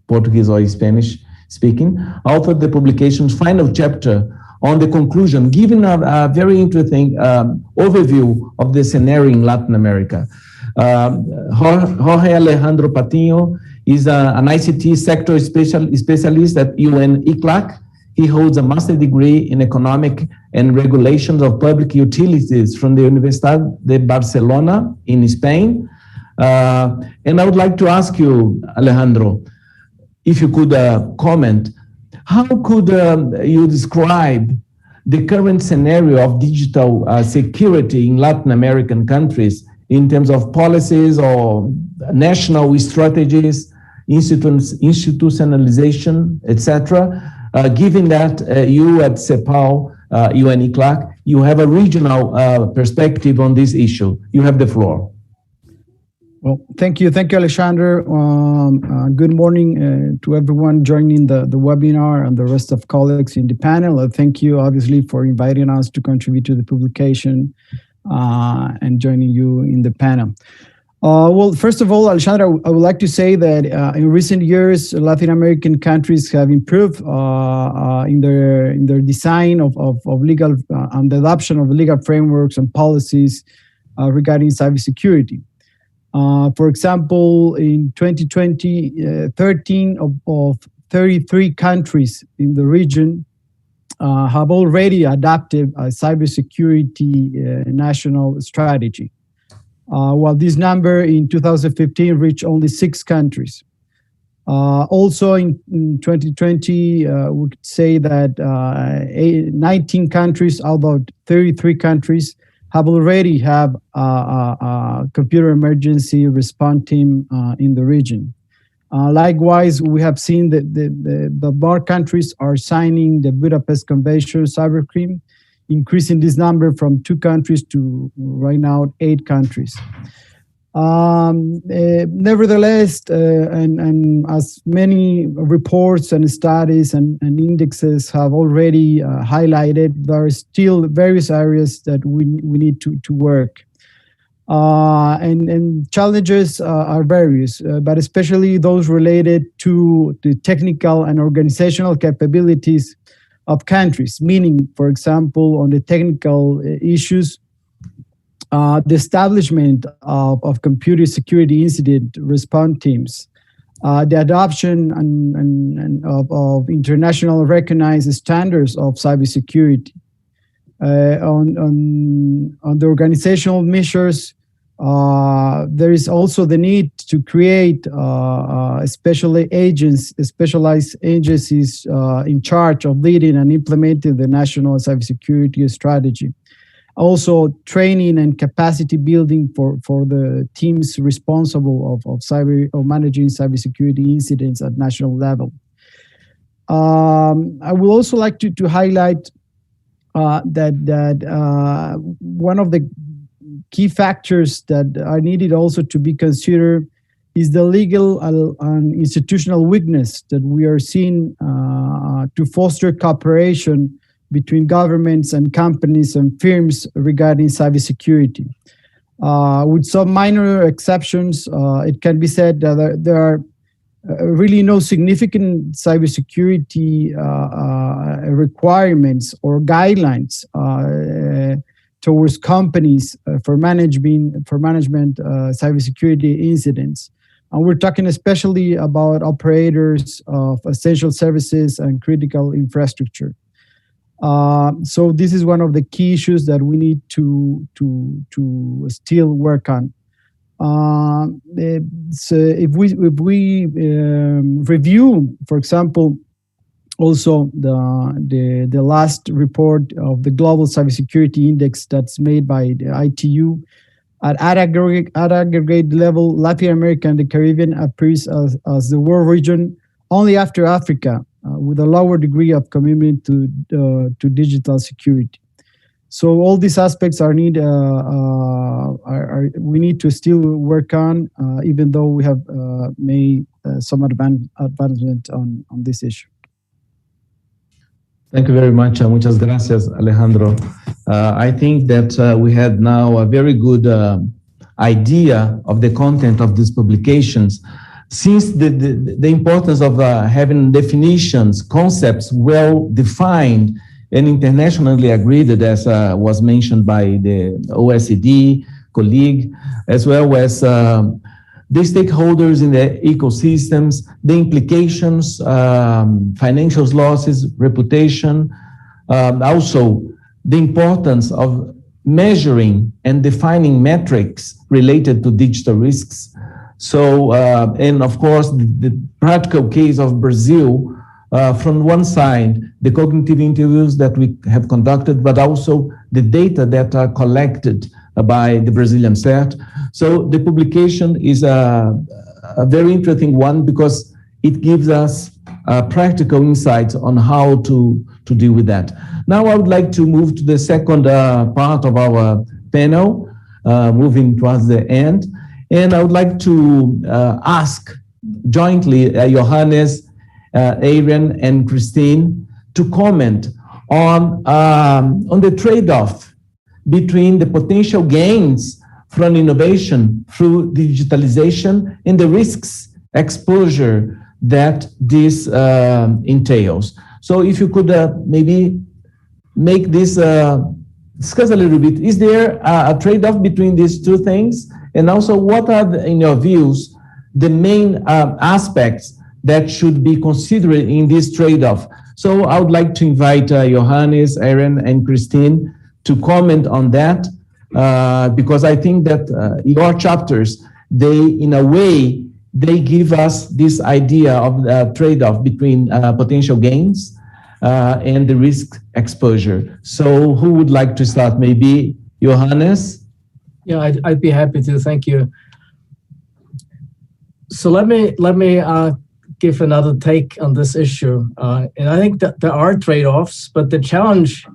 Portuguese or Spanish speaking, authored the publication's final chapter on the conclusion, giving a very interesting overview of the scenario in Latin America. Jorge Alejandro Patiño is an ICT sector specialist at UN ECLAC. He holds a master's degree in economic and regulations of public utilities from the Universidad de Barcelona in Spain. And I would like to ask you, Alejandro, if you could comment, how could you describe the current scenario of digital security in Latin American countries in terms of policies or national strategies, institutionalization, etc., given that you at CEPAL, UN ECLAC, you have a regional perspective on this issue. You have the floor. Well, thank you, Alexandre. Good morning to everyone joining the webinar and the rest of colleagues in the panel. Thank you, obviously, for inviting us to contribute to the publication and joining you in the panel. Well, first of all, Alexandre, I would like to say that in recent years, Latin American countries have improved in their design of legal and the adoption of legal frameworks and policies regarding cybersecurity. For example, in 2020, 13 of 33 countries in the region have already adopted a cybersecurity national strategy, while this number in 2015 reached only 6 countries. Also in 2020, we could say that 19 countries out of 33 countries have already have a computer emergency response team in the region. Likewise, we have seen that the more countries are signing the Budapest Convention cybercrime, increasing this number from 2 countries to right now 8 countries. Nevertheless, and as many reports and studies and indexes have already highlighted, there are still various areas that we need to work. And challenges are various, but especially those related to the technical and organizational capabilities of countries, meaning, for example, on the technical issues, the establishment of computer security incident response teams, the adoption of international recognized standards of cybersecurity. On the organizational measures, there is also the need to create specialized agencies in charge of leading and implementing the national cybersecurity strategy. Also, training and capacity building for the teams responsible of managing cybersecurity incidents at national level. I would also like to highlight that one of the key factors that are needed also to be considered is the legal and institutional weakness that we are seeing to foster cooperation between governments and companies and firms regarding cybersecurity. With some minor exceptions, it can be said that there are really no significant cybersecurity requirements or guidelines towards companies for management cybersecurity incidents. And we're talking especially about operators of essential services and critical infrastructure. So this is one of the key issues that we need to still work on. So if we review, for example, also the last report of the Global Cybersecurity Index that's made by the ITU, at aggregate level, Latin America and the Caribbean appears as the world region only after Africa, with a lower degree of commitment to digital security. So all these aspects we need to still work on, even though we have made some advancement on this issue. Thank you very much. Muchas gracias, Alejandro. I think that we had now a very good idea of the content of these publications. Since the importance of having definitions, concepts well defined and internationally agreed, as was mentioned by the OECD colleague, as well as the stakeholders in the ecosystems, the implications, financial losses, reputation, also the importance of measuring and defining metrics related to digital risks. So, and of course, the practical case of Brazil, from one side, the cognitive interviews that we have conducted, but also the data that are collected by the Brazilian CERT. So the publication is a very interesting one because it gives us practical insights on how to deal with that. Now I would like to move to the second part of our panel, moving towards the end. And I would like to ask jointly Johannes, Éireann, and Cristine to comment on the trade-off between the potential gains from innovation through digitalization and the risks exposure that this entails. So if you could maybe make this, discuss a little bit, is there a trade-off between these two things? And also, what are, in your views, the main aspects that should be considered in this trade-off? So I would like to invite Johannes, Éireann, and Cristine to comment on that, because I think that your chapters, they, in a way, they give us this idea of the trade-off between potential gains and the risk exposure. So who would like to start? Maybe Johannes? Yeah, I'd be happy to. Thank you. So let me give another take on this issue. And I think that there are trade-offs, but the challenge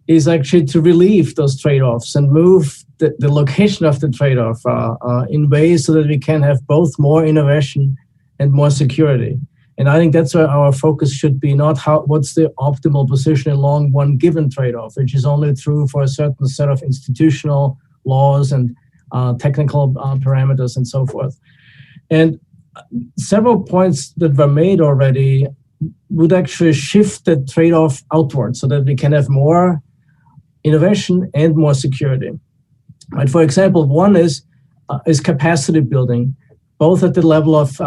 is actually to relieve those trade-offs and move the location of the trade-off in ways so that we can have both more innovation and more security. And I think that's where our focus should be, not what's the optimal position along one given trade-off, which is only true for a certain set of institutional laws and technical parameters and so forth. And several points that were made already would actually shift the trade-off outward so that we can have more innovation and more security. Right? For example, one is capacity building, both at the level of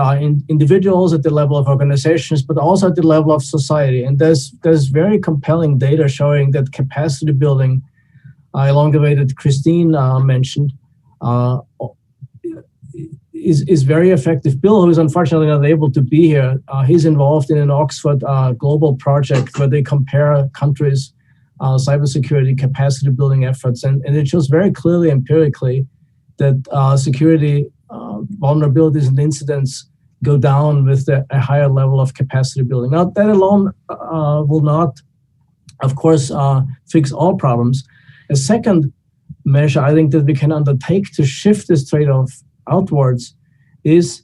individuals, at the level of organizations, but also at the level of society. And there's very compelling data showing that capacity building, along the way that Cristine mentioned, is very effective. Bill, who is unfortunately not able to be here, he's involved in an Oxford global project where they compare countries' cybersecurity capacity building efforts. And it shows very clearly empirically that security vulnerabilities and incidents go down with a higher level of capacity building. Now, that alone will not of course, fix all problems. A second measure I think that we can undertake to shift this trade-off outwards is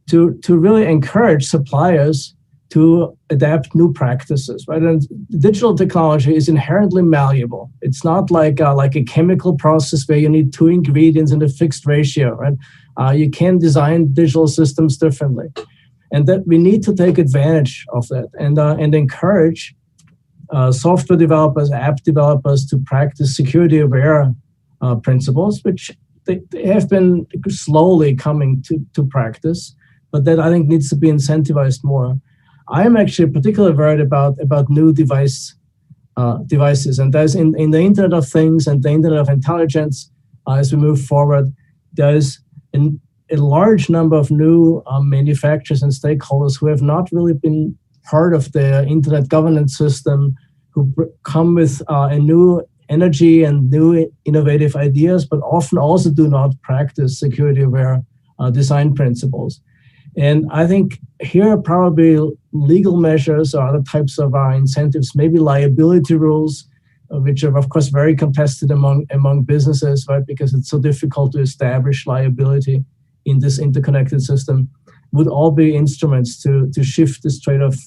to really encourage suppliers to adapt new practices, right? And digital technology is inherently malleable. It's not like a chemical process where you need 2 ingredients in a fixed ratio, right? You can design digital systems differently, and that we need to take advantage of that and encourage software developers, app developers to practice security-aware principles, which they have been slowly coming to practice, but that I think needs to be incentivized more. I am actually particularly worried about new devices, and there's in the Internet of Things and the Internet of Intelligence, as we move forward, there's a large number of new manufacturers and stakeholders who have not really been part of the Internet governance system, who come with a new energy and new innovative ideas, but often also do not practice security-aware design principles. And I think here probably legal measures or other types of incentives, maybe liability rules, which are of course very contested among businesses, right? Because it's so difficult to establish liability in this interconnected system, would all be instruments to shift this trade-off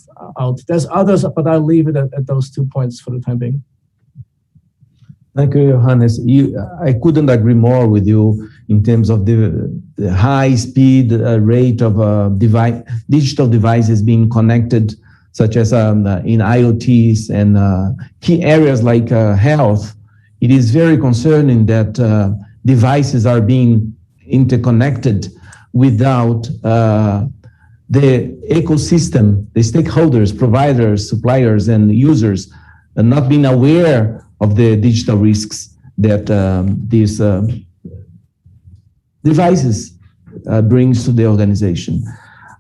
out. There's others, but I'll leave it at those 2 points for the time being. Thank you, Johannes. I couldn't agree more with you in terms of the high speed rate of digital devices being connected, such as in IoTs and key areas like health. It is very concerning that devices are being interconnected without the ecosystem, the stakeholders, providers, suppliers, and users not being aware of the digital risks that these devices brings to the organization.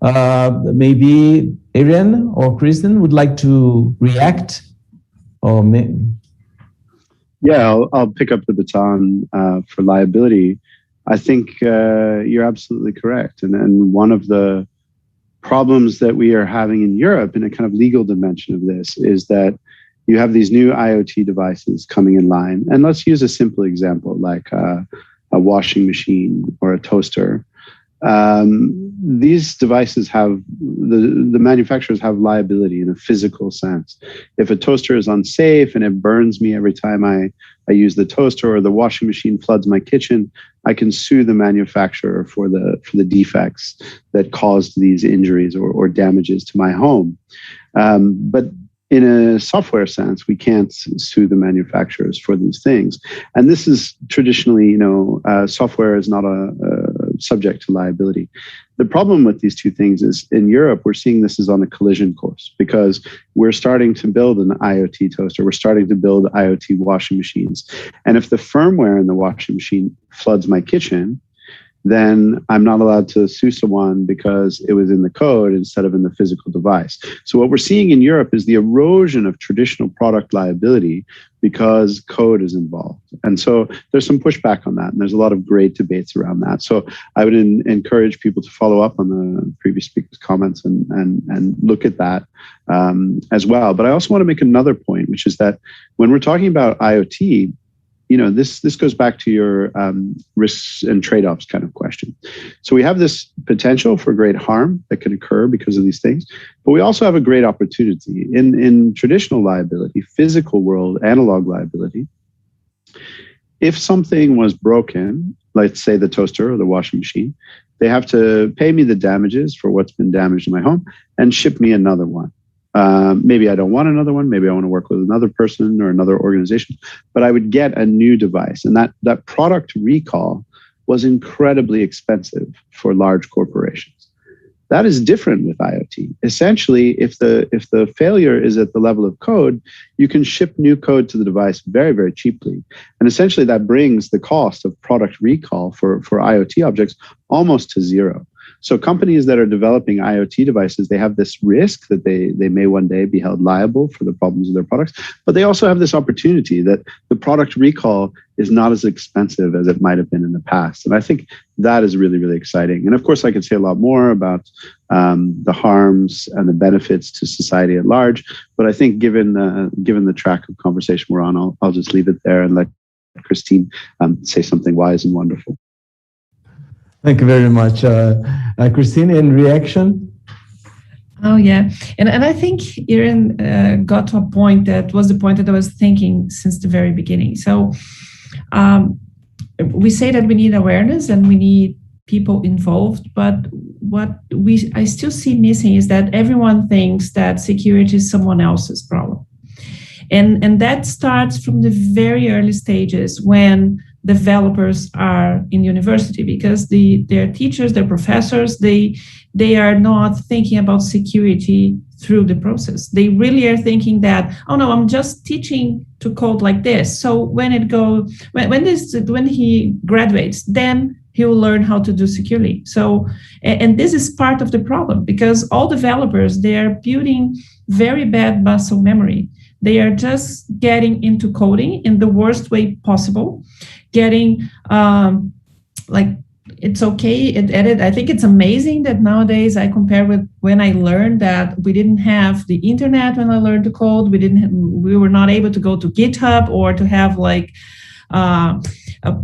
Maybe Éireann or Cristine would like to react, or Yeah, I'll pick up the baton for liability. I think you're absolutely correct. And one of the problems that we are having in Europe in a kind of legal dimension of this is that you have these new IoT devices coming in line. And let's use a simple example like a washing machine or a toaster. These devices have, the manufacturers have liability in a physical sense. If a toaster is unsafe and it burns me every time I use the toaster, or the washing machine floods my kitchen, I can sue the manufacturer for the defects that caused these injuries or damages to my home. But in a software sense, we can't sue the manufacturers for these things. And this is traditionally, software is not a subject to liability. The problem with these two things is in Europe, we're seeing this is on a collision course, because we're starting to build an IoT toaster. We're starting to build IoT washing machines. And if the firmware in the washing machine floods my kitchen, then I'm not allowed to sue someone because it was in the code instead of in the physical device. So what we're seeing in Europe is the erosion of traditional product liability because code is involved. And so there's some pushback on that, and there's a lot of great debates around that. So I would encourage people to follow up on the previous speaker's comments and look at that as well. But I also want to make another point, which is that when we're talking about IoT, this goes back to your risks and trade-offs kind of question. So we have this potential for great harm that can occur because of these things, but we also have a great opportunity. In traditional liability, physical world, analog liability, if something was broken, let's say the toaster or the washing machine, they have to pay me the damages for what's been damaged in my home and ship me another one. Maybe I don't want another one. Maybe I want to work with another person or another organization, but I would get a new device. And that product recall was incredibly expensive for large corporations. That is different with IoT. Essentially, if the failure is at the level of code, you can ship new code to the device very, very cheaply. And essentially that brings the cost of product recall for IoT objects almost to zero. So companies that are developing IoT devices, they have this risk that they may one day be held liable for the problems of their products, but they also have this opportunity that the product recall is not as expensive as it might have been in the past. And I think that is really, really exciting. And of course, I could say a lot more about the harms and the benefits to society at large. But I think given the track of conversation we're on, I'll just leave it there and let Cristine say something wise and wonderful. Thank you very much. Cristine, in reaction? Oh, yeah. And I think Éireann got to a point that was the point that I was thinking since the very beginning. So we say that we need awareness and we need people involved, but what I still see missing is that everyone thinks that security is someone else's problem. And that starts from the very early stages when developers are in university, because their teachers, their professors, they are not thinking about security through the process. They really are thinking that, oh no, I'm just teaching to code like this. So when he graduates, then he will learn how to do securely. So, and this is part of the problem, because all developers, they are building very bad muscle memory. They are just getting into coding in the worst way possible, getting it's okay. I think it's amazing that nowadays I compare with when I learned that we didn't have the internet when I learned to code. We were not able to go to GitHub or to have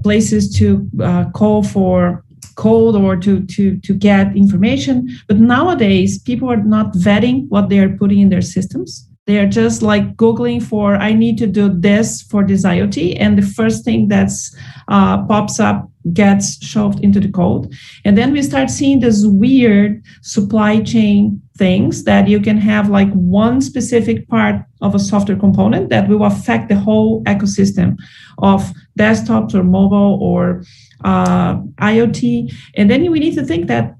places to call for code or to get information. But nowadays, people are not vetting what they are putting in their systems. They are just like Googling for, I need to do this for this IoT. And the first thing that's pops up gets shoved into the code. And then we start seeing this weird supply chain things that you can have like one specific part of a software component that will affect the whole ecosystem of desktops or mobile or IoT. And then we need to think that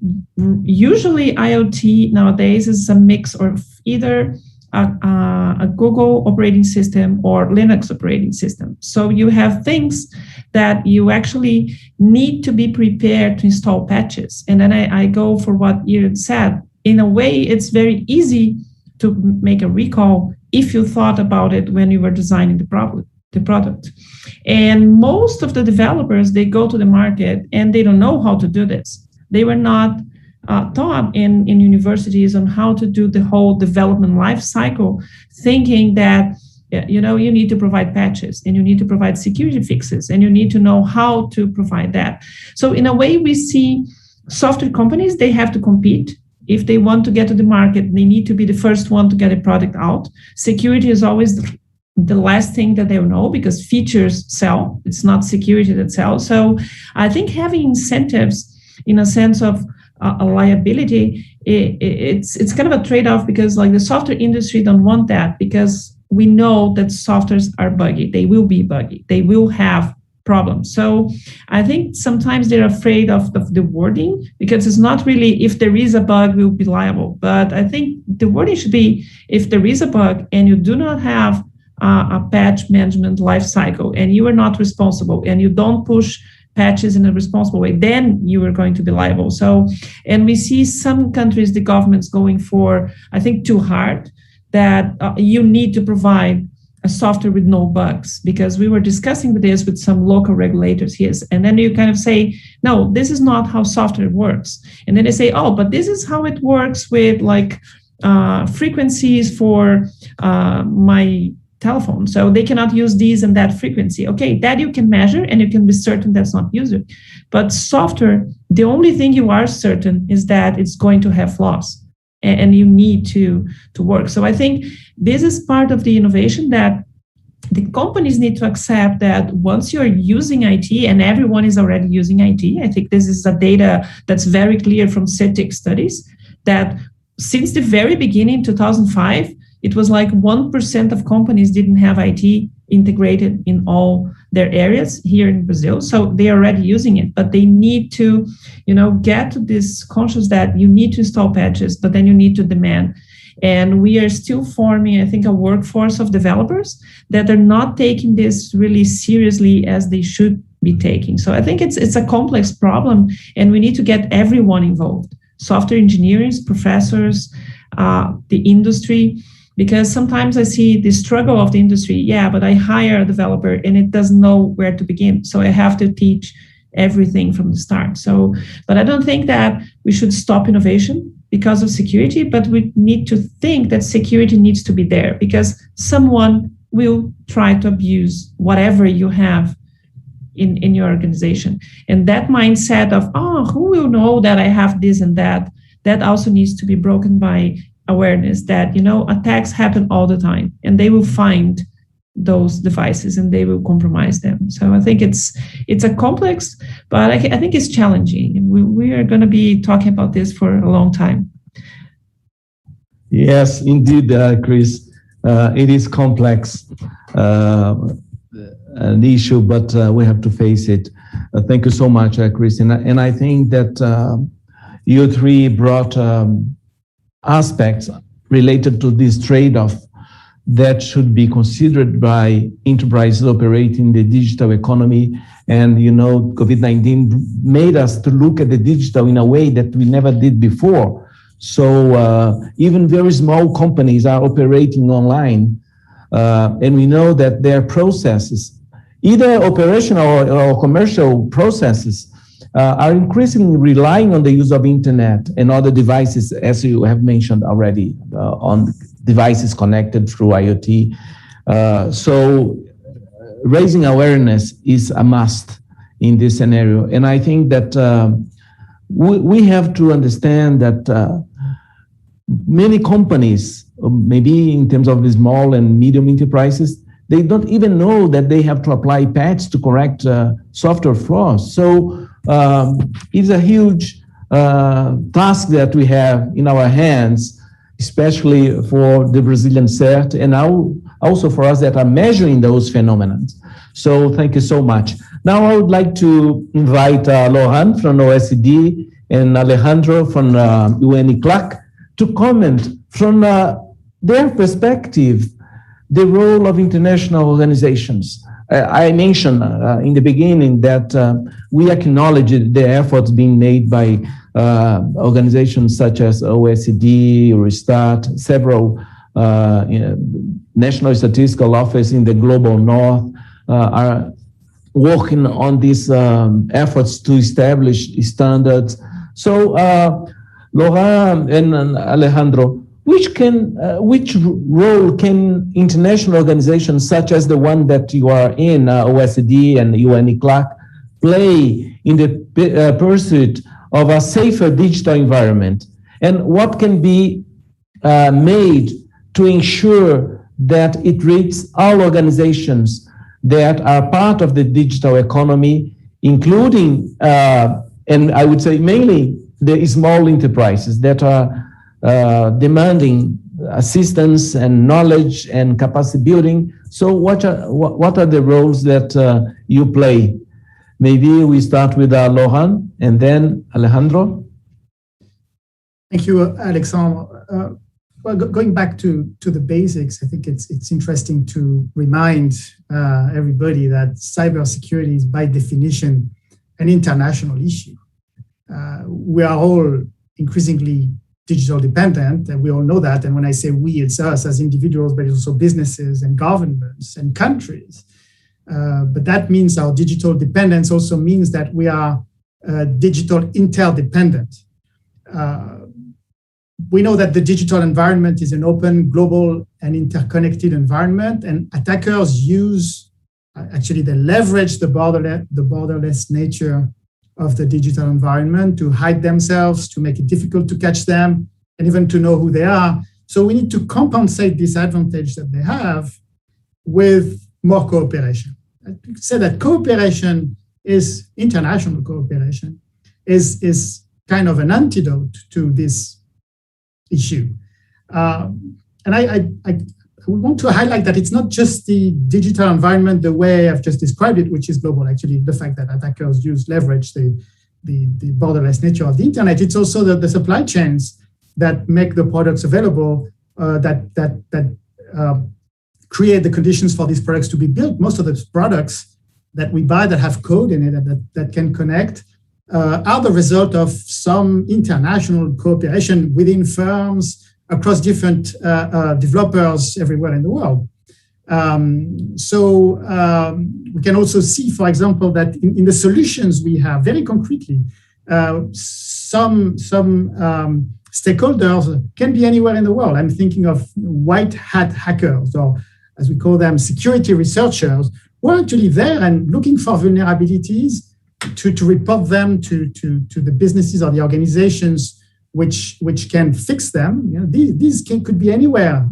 usually IoT nowadays is a mix of either a Google operating system or Linux operating system. So you have things that you actually need to be prepared to install patches. And then I go for what Éireann said. In a way, it's very easy to make a recall if you thought about it when you were designing the product. And most of the developers, they go to the market and they don't know how to do this. They were not taught in universities on how to do the whole development life cycle, thinking that you need to provide patches and you need to provide security fixes and you need to know how to provide that. So in a way, we see software companies, they have to compete. If they want to get to the market, they need to be the first one to get a product out. Security is always the last thing that they'll know because features sell. It's not security that sells. So I think having incentives in a sense of a liability, it's kind of a trade-off because like the software industry don't want that because we know that softwares are buggy. They will be buggy. They will have problems. So I think sometimes they're afraid of the wording because it's not really if there is a bug, we'll be liable. But I think the wording should be if there is a bug and you do not have a patch management life cycle and you are not responsible and you don't push patches in a responsible way, then you are going to be liable. So, and we see some countries, the government's going for, I think, too hard that you need to provide a software with no bugs, because we were discussing this with some local regulators here. And then you kind of say, no, this is not how software works. And then they say, oh, but this is how it works with like frequencies for my telephone. So they cannot use these and that frequency. Okay, that you can measure and you can be certain that's not user. But software, the only thing you are certain is that it's going to have flaws and you need to work. So I think this is part of the innovation that the companies need to accept that once you're using IT, and everyone is already using IT, I think this is a data that's very clear from Cetic studies, that since the very beginning, 2005, it was like 1% of companies didn't have IT integrated in all their areas here in Brazil. So they're already using it, but they need to, get to this conscious that you need to install patches, but then you need to demand. And we are still forming, I think, a workforce of developers that are not taking this really seriously as they should be taking. So I think it's a complex problem and we need to get everyone involved. software engineers, professors, the industry, because sometimes I see the struggle of the industry. Yeah, but I hire a developer and it doesn't know where to begin. So I have to teach everything from the start. So, but I don't think that we should stop innovation because of security, but we need to think that security needs to be there because someone will try to abuse whatever you have in your organization. And that mindset of, who will know that I have this and that also needs to be broken by awareness that, attacks happen all the time and they will find those devices and they will compromise them. So I think it's a complex, but I think it's challenging. We are going to be talking about this for a long time. Yes, indeed, Chris. It is complex, an issue, but we have to face it. Thank you so much, Christine. And I think that you three brought aspects related to this trade-off that should be considered by enterprises operating the digital economy. And, COVID-19 made us to look at the digital in a way that we never did before. So even very small companies are operating online. And we know that their processes, either operational or commercial processes, are increasingly relying on the use of internet and other devices, as you have mentioned already, on devices connected through IoT. So raising awareness is a must in this scenario. And I think that we have to understand that many companies, maybe in terms of the small and medium enterprises, they don't even know that they have to apply patches to correct software flaws. So it's a huge task that we have in our hands, especially for the Brazilian CERT, and now also for us that are measuring those phenomena. So thank you so much. Now I would like to invite Johannes from OECD and Alejandro from UNICLAC to comment from their perspective the role of international organizations. I mentioned in the beginning that we acknowledge the efforts being made by organizations such as OECD, Restart, several national statistical offices in the global north are working on these efforts to establish standards. So, Laurent and Alejandro, which role can international organizations such as the one that you are in, OECD and UNICLAC, play in the pursuit of a safer digital environment? And what can be made to ensure that it reaches all organizations that are part of the digital economy, including, and I would say mainly, the small enterprises that are demanding assistance and knowledge and capacity building. So what are the roles that you play? Maybe we start with Laurent and then Alejandro. Thank you, Alexandre. Well, going back to the basics, I think it's interesting to remind everybody that cybersecurity is by definition an international issue. We are all increasingly digital dependent, and we all know that. And when I say we, it's us as individuals, but it's also businesses and governments and countries. But that means our digital dependence also means that we are digital interdependent. We know that the digital environment is an open, global, and interconnected environment, and attackers they leverage the borderless nature of the digital environment to hide themselves, to make it difficult to catch them, and even to know who they are. So we need to compensate this advantage that they have with more cooperation. I say that cooperation is international cooperation, is kind of an antidote to this issue. And I want to highlight that it's not just the digital environment the way I've just described it, which is global. Actually, the fact that attackers leverage the borderless nature of the internet, it's also the supply chains that make the products available, that create the conditions for these products to be built. Most of the products that we buy that have code in it that can connect are the result of some international cooperation within firms across different developers everywhere in the world. We can also see, for example, that in the solutions we have, very concretely, some stakeholders can be anywhere in the world. I'm thinking of white hat hackers, or as we call them, security researchers, who are actually there and looking for vulnerabilities to report them to the businesses or the organizations which can fix them. You know, these could be anywhere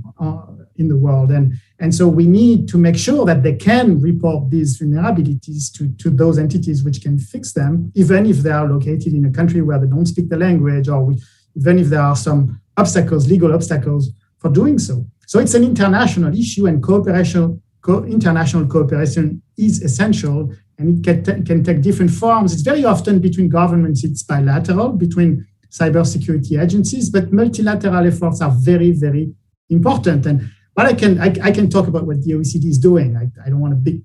in the world. And so we need to make sure that they can report these vulnerabilities to those entities which can fix them, even if they are located in a country where they don't speak the language, or even if there are some obstacles, legal obstacles for doing so. So it's an international issue, and international cooperation is essential, and it can take different forms. It's very often between governments, it's bilateral between cybersecurity agencies, but multilateral efforts are very, very important. And but I can talk about what the OECD is doing. I don't want to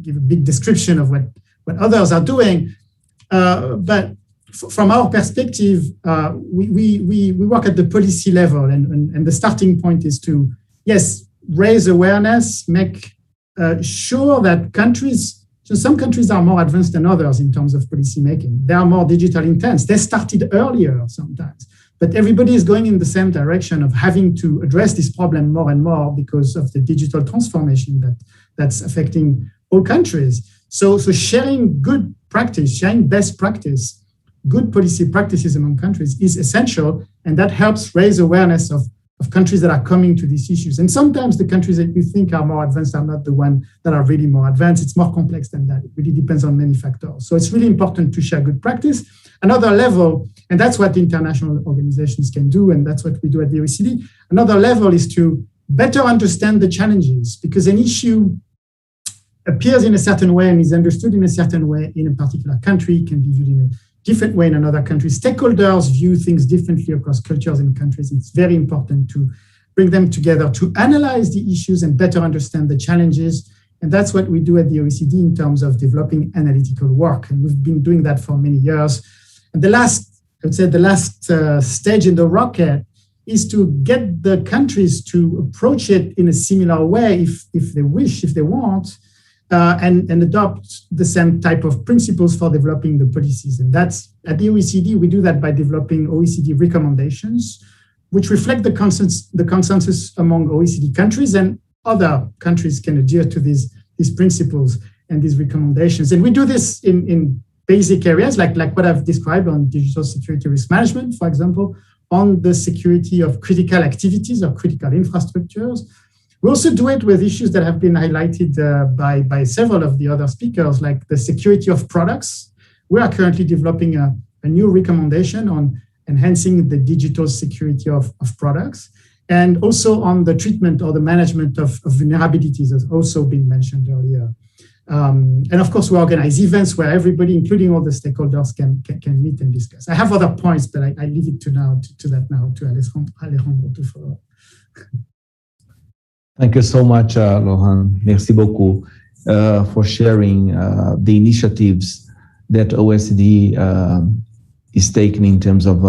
give a big description of what others are doing, but from our perspective, we work at the policy level, and the starting point is to, yes, raise awareness, make sure that some countries are more advanced than others in terms of policy making. They are more digital intense. They started earlier sometimes. But everybody is going in the same direction of having to address this problem more and more because of the digital transformation that's affecting all countries. So sharing good practice, sharing best practice, good policy practices among countries is essential, and that helps raise awareness of countries that are coming to these issues. And sometimes the countries that you think are more advanced are not the ones that are really more advanced. It's more complex than that. It really depends on many factors. So it's really important to share good practice. Another level, and that's what international organizations can do, and that's what we do at the OECD. Another level is to better understand the challenges, because an issue appears in a certain way and is understood in a certain way in a particular country, can be viewed in a different way in another country. Stakeholders view things differently across cultures and countries. It's very important to bring them together to analyze the issues and better understand the challenges. And that's what we do at the OECD in terms of developing analytical work. And we've been doing that for many years. And the last stage in the rocket is to get the countries to approach it in a similar way if they wish, if they want, and adopt the same type of principles for developing the policies. And that's, at the OECD, we do that by developing OECD recommendations, which reflect the consensus among OECD countries, and other countries can adhere to these principles and these recommendations. And we do this in basic areas like what I've described on digital security risk management, for example, on the security of critical activities or critical infrastructures. We also do it with issues that have been highlighted by several of the other speakers, like the security of products. We are currently developing a new recommendation on enhancing the digital security of products, and also on the treatment or the management of vulnerabilities, as also been mentioned earlier. And of course, we organize events where everybody, including all the stakeholders, can meet and discuss. I have other points, but I leave it to Alejandro to follow. Thank you so much, Lohan. Merci beaucoup for sharing the initiatives that OECD is taking in terms of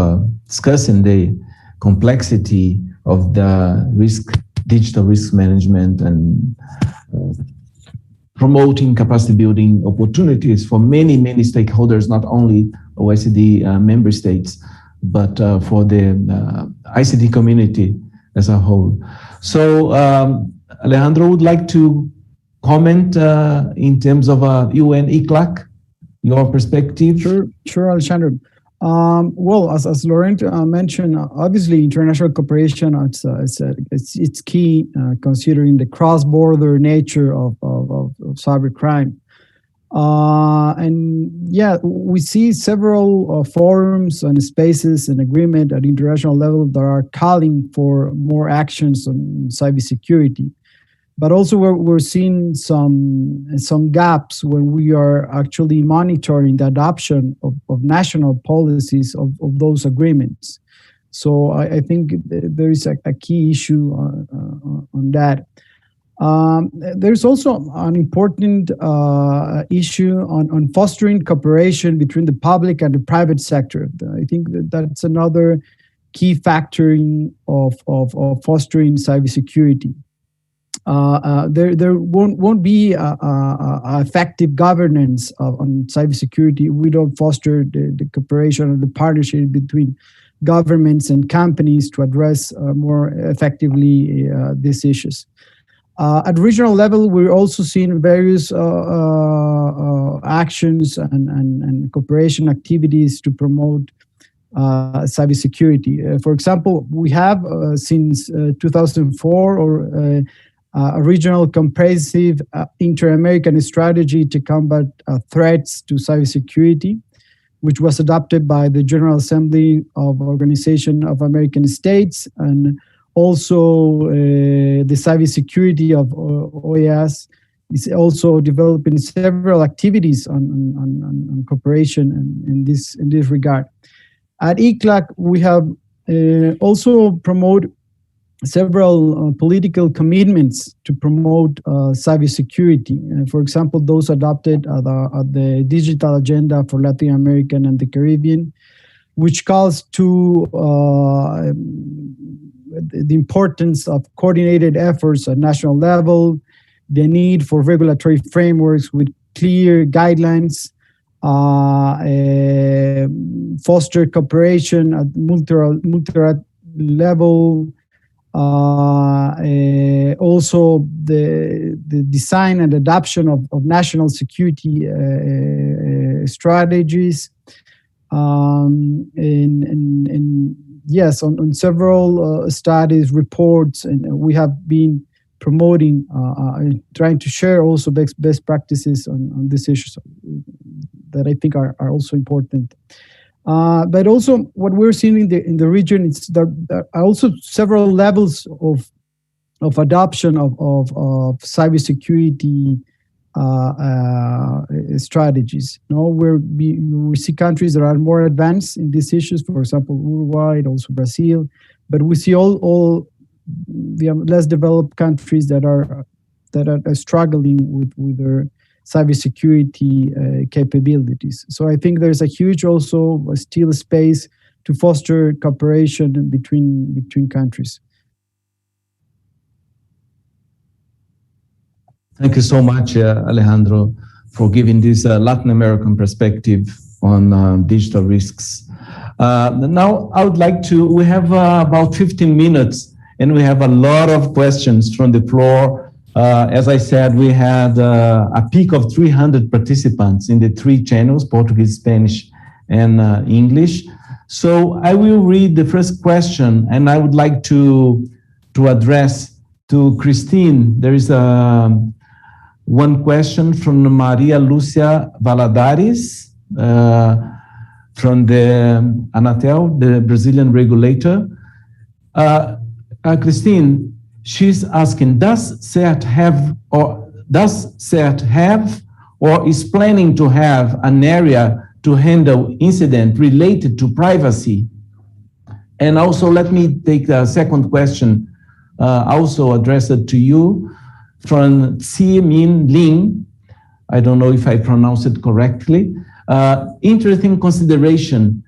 discussing the complexity of the digital risk management, and promoting capacity building opportunities for many, many stakeholders, not only OECD member states, but for the ICT community as a whole. So Alejandro would like to comment in terms of UN ICLAC, your perspective. Sure, Alexandre. Well, as Laurent mentioned, obviously international cooperation it's key, considering the cross-border nature of cybercrime. And yeah, we see several forums and spaces and agreement at international level that are calling for more actions on cybersecurity. But also we're seeing some gaps when we are actually monitoring the adoption of national policies of those agreements. So I think there is a key issue on that. There's also an important issue on fostering cooperation between the public and the private sector. I think that's another key factor of fostering cybersecurity. There won't be effective governance on cybersecurity. We don't foster the cooperation and the partnership between governments and companies to address more effectively these issues. At regional level, we're also seeing various actions and cooperation activities to promote cybersecurity. For example, we have since 2004 a regional comprehensive inter-American strategy to combat threats to cybersecurity, which was adopted by the General Assembly of Organization of American States, and also the cybersecurity of OAS is also developing several activities on cooperation in this regard. At ICLAC, we have also promoted several political commitments to promote cybersecurity. For example, those adopted at the digital agenda for Latin America and the Caribbean, which calls to the importance of coordinated efforts at national level, the need for regulatory frameworks with clear guidelines, foster cooperation at multilateral level, also the design and adoption of national security strategies, and yes, on several studies, reports, and we have been promoting, trying to share also best practices on these issues that I think are also important. But also what we're seeing in the region is there are also several levels of adoption of cybersecurity strategies. We see countries that are more advanced in these issues, for example, Uruguay, also Brazil, but we see all the less developed countries that are struggling with their cybersecurity capabilities. So I think there's a huge also still space to foster cooperation between countries. Thank you so much, Alejandro, for giving this Latin American perspective on digital risks. Now, I would like to, we have about 15 minutes and we have a lot of questions from the floor. As I said, we had a peak of 300 participants in the 3 channels, Portuguese, Spanish, and English. So I will read the first question and I would like to address to Cristine. There is one question from Maria Lucia Valadares from the Anatel, the Brazilian regulator. Cristine, she's asking, does CERT have or is planning to have an area to handle incident related to privacy? And also let me take the second question, also addressed to you, from Min Ling. I don't know if I pronounced it correctly. Interesting consideration,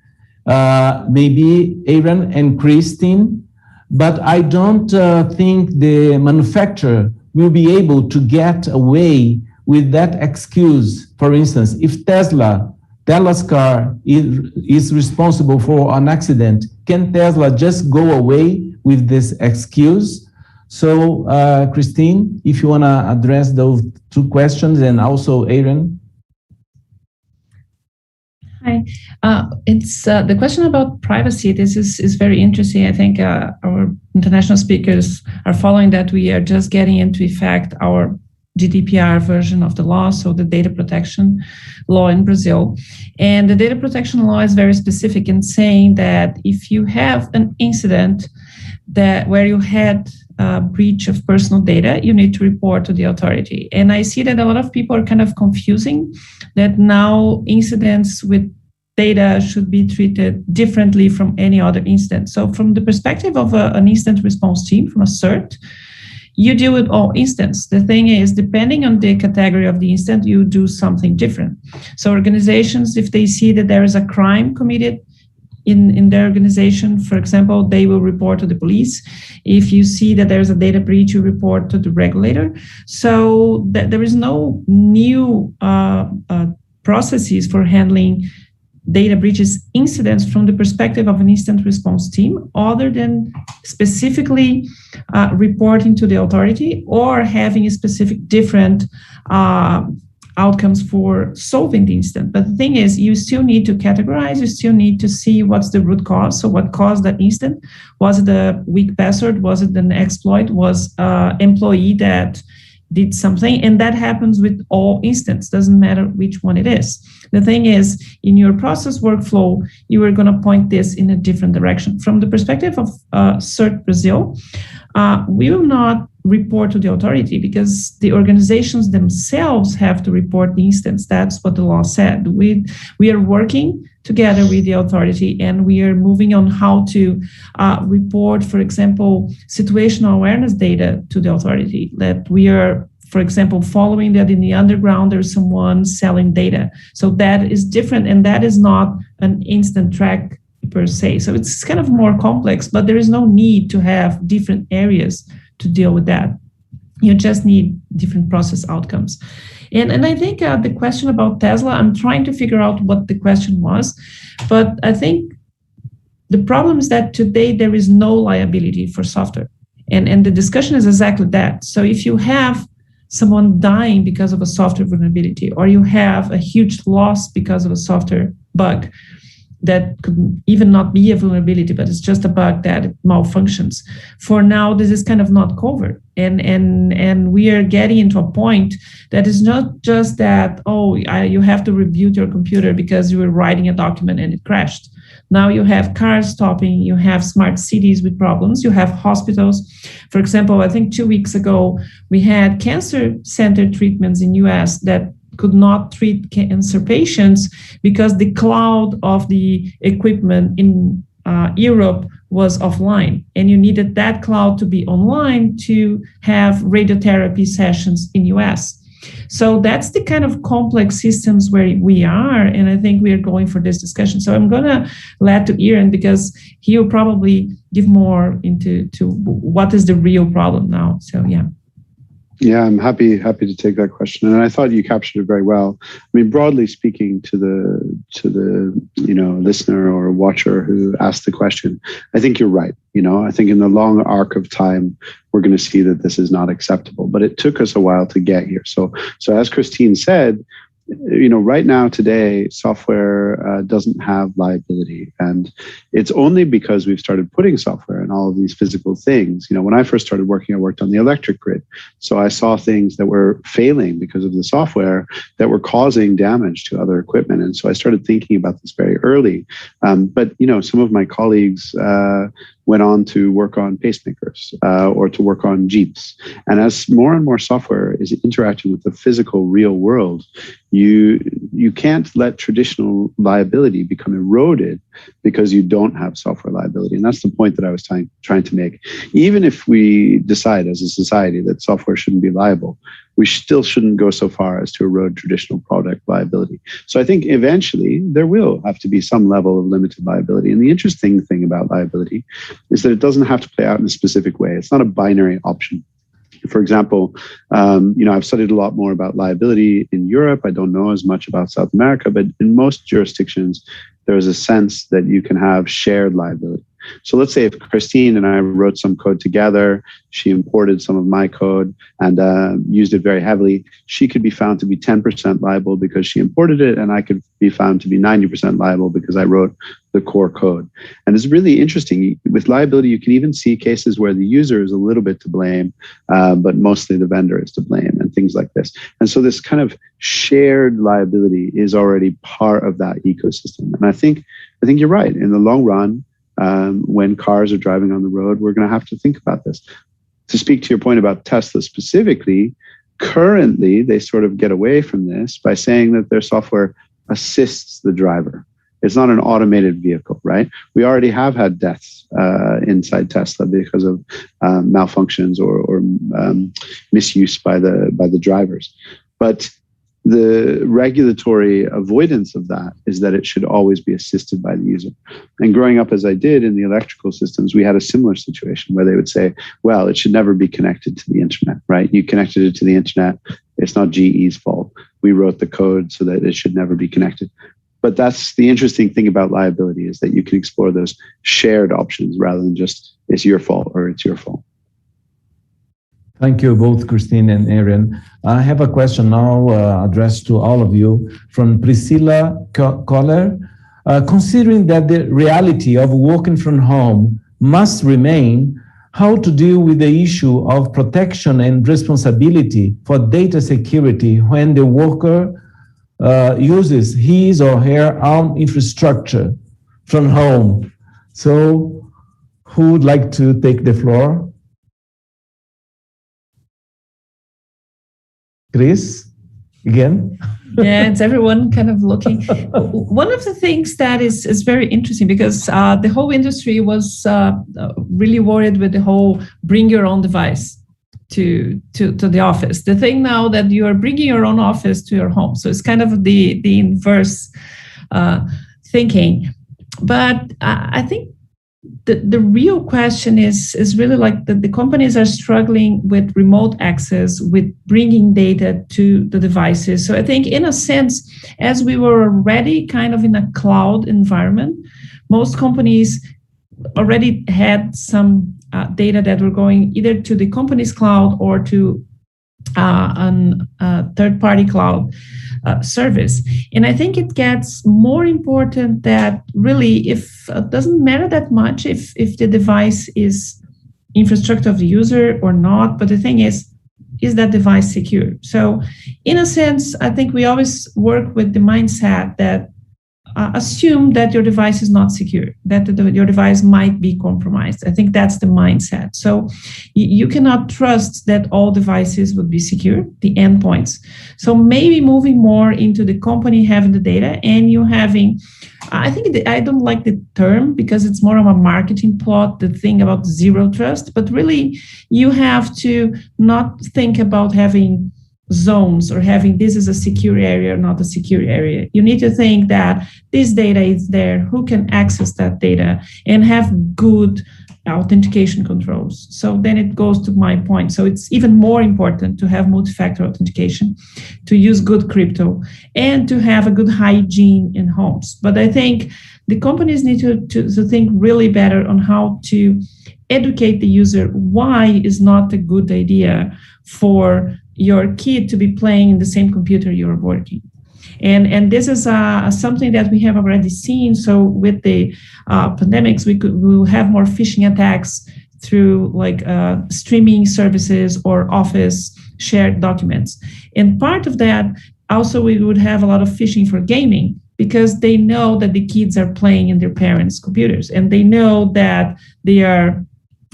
maybe Éireann and Cristine, but I don't think the manufacturer will be able to get away with that excuse. For instance, if Tesla's car is responsible for an accident, can Tesla just go away with this excuse? So, Cristine, if you want to address those 2 questions, and also Éireann. Hi. It's the question about privacy. This is very interesting. I think our international speakers are following that. We are just getting into effect our GDPR version of the law, so the data protection law in Brazil. And the data protection law is very specific in saying that if you have an incident where you had a breach of personal data, you need to report to the authority. And I see that a lot of people are kind of confusing that now incidents with data should be treated differently from any other incident. So from the perspective of an incident response team, from a CERT, you deal with all instances. The thing is, depending on the category of the instance, you do something different. So organizations, if they see that there is a crime committed in their organization, for example, they will report to the police. If you see that there's a data breach, you report to the regulator. So there is no new processes for handling data breaches incidents from the perspective of an incident response team, other than specifically reporting to the authority or having a specific different outcomes for solving the incident. But the thing is, you still need to categorize, you still need to see what's the root cause. So what caused that incident? Was it a weak password? Was it an exploit? Was an employee that did something? And that happens with all instances, doesn't matter which one it is. The thing is, in your process workflow, you are going to point this in a different direction. From the perspective of CERT Brazil, we will not report to the authority because the organizations themselves have to report the instance. That's what the law said. We are working together with the authority, and we are moving on how to report, for example, situational awareness data to the authority. That we are, for example, following that in the underground, there's someone selling data. So that is different, and that is not an instant track per se. So it's kind of more complex, but there is no need to have different areas to deal with that. You just need different process outcomes. And I think the question about Tesla, I'm trying to figure out what the question was, but I think the problem is that today there is no liability for software. And the discussion is exactly that. So if you have someone dying because of a software vulnerability, or you have a huge loss because of a software bug, that could even not be a vulnerability, but it's just a bug that it malfunctions. For now, this is kind of not covered. And we are getting into a point that is not just that, you have to reboot your computer because you were writing a document and it crashed. Now you have cars stopping, you have smart cities with problems, you have hospitals. For example, I think 2 weeks ago, we had cancer center treatments in US that could not treat cancer patients because the cloud of the equipment in Europe was offline, and you needed that cloud to be online to have radiotherapy sessions in US. So that's the kind of complex systems where we are, and I think we are going for this discussion. So I'm going to let to Éireann because he will probably give more into what is the real problem now. So yeah. Yeah, I'm happy to take that question, and I thought you captured it very well. I mean, broadly speaking, to the listener or watcher who asked the question, I think you're right. I think in the long arc of time, we're going to see that this is not acceptable. But it took us a while to get here. So as Cristine said, right now today, software doesn't have liability, and it's only because we've started putting software in all of these physical things. When I first started working, I worked on the electric grid, so I saw things that were failing because of the software that were causing damage to other equipment, and so I started thinking about this very early. But some of my colleagues went on to work on pacemakers or to work on Jeeps. And as more and more software is interacting with the physical real world, you can't let traditional liability become eroded because you don't have software liability. And that's the point that I was trying to make. Even if we decide as a society that software shouldn't be liable, we still shouldn't go so far as to erode traditional product liability. So I think eventually there will have to be some level of limited liability. And the interesting thing about liability is that it doesn't have to play out in a specific way. It's not a binary option. For example, I've studied a lot more about liability in Europe. I don't know as much about South America, but in most jurisdictions, there is a sense that you can have shared liability. So let's say if Cristine and I wrote some code together, she imported some of my code and used it very heavily, she could be found to be 10% liable because she imported it, and I could be found to be 90% liable because I wrote the core code. And it's really interesting. With liability, you can even see cases where the user is a little bit to blame, but mostly the vendor is to blame and things like this. And so this kind of shared liability is already part of that ecosystem. And I think you're right. In the long run, when cars are driving on the road, we're going to have to think about this. To speak to your point about Tesla specifically, currently they sort of get away from this by saying that their software assists the driver. It's not an automated vehicle, right? We already have had deaths inside Tesla because of malfunctions or misuse by the drivers. But the regulatory avoidance of that is that it should always be assisted by the user. And growing up as I did in the electrical systems, we had a similar situation where they would say, well, it should never be connected to the internet, right? You connected it to the internet. It's not GE's fault. We wrote the code so that it should never be connected. But that's the interesting thing about liability, is that you can explore those shared options rather than just it's your fault or it's your fault. Thank you both, Cristine and Éireann. I have a question now addressed to all of you from Priscilla Koller. Considering that the reality of working from home must remain, how to deal with the issue of protection and responsibility for data security when the worker uses his or her own infrastructure from home? So who would like to take the floor? Chris, again? Yeah, it's everyone kind of looking. One of the things that is very interesting, because the whole industry was really worried with the whole bring your own device to the office. The thing now that you are bringing your own office to your home. So it's kind of the inverse thinking. But I think the real question is really like the companies are struggling with remote access, with bringing data to the devices. So I think in a sense, as we were already kind of in a cloud environment, most companies already had some data that were going either to the company's cloud or to a third-party cloud service. And I think it gets more important that really, if it doesn't matter that much if the device is infrastructure of the user or not, but the thing is that device secure? So in a sense, I think we always work with the mindset that assume that your device is not secure, that your device might be compromised. I think that's the mindset. So you cannot trust that all devices would be secure, the endpoints. So maybe moving more into the company having the data and you having, I think I don't like the term because it's more of a marketing plot, the thing about zero trust, but really you have to not think about having zones or having this is a secure area or not a secure area. You need to think that this data is there, who can access that data, and have good authentication controls. So then it goes to my point. So it's even more important to have multi-factor authentication, to use good crypto, and to have a good hygiene in homes. But I think the companies need to think really better on how to educate the user why is not a good idea for your kid to be playing in the same computer you're working. And this is something that we have already seen. So with the pandemics, we will have more phishing attacks through like streaming services or office shared documents. And part of that, also we would have a lot of phishing for gaming because they know that the kids are playing in their parents' computers and they know that they are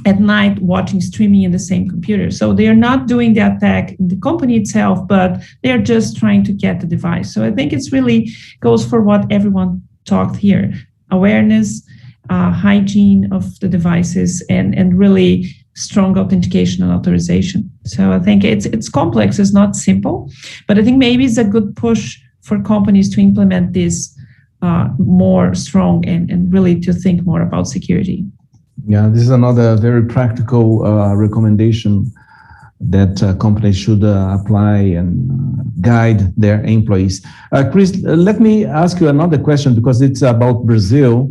at night watching streaming in the same computer. So they are not doing the attack in the company itself, but they're just trying to get the device. So I think it's really goes for what everyone talked here: awareness, hygiene of the devices, and really strong authentication and authorization. So I think it's complex, it's not simple, but I think maybe it's a good push for companies to implement this more strong and really to think more about security. Yeah, this is another very practical recommendation that companies should apply and guide their employees. Chris, let me ask you another question because it's about Brazil.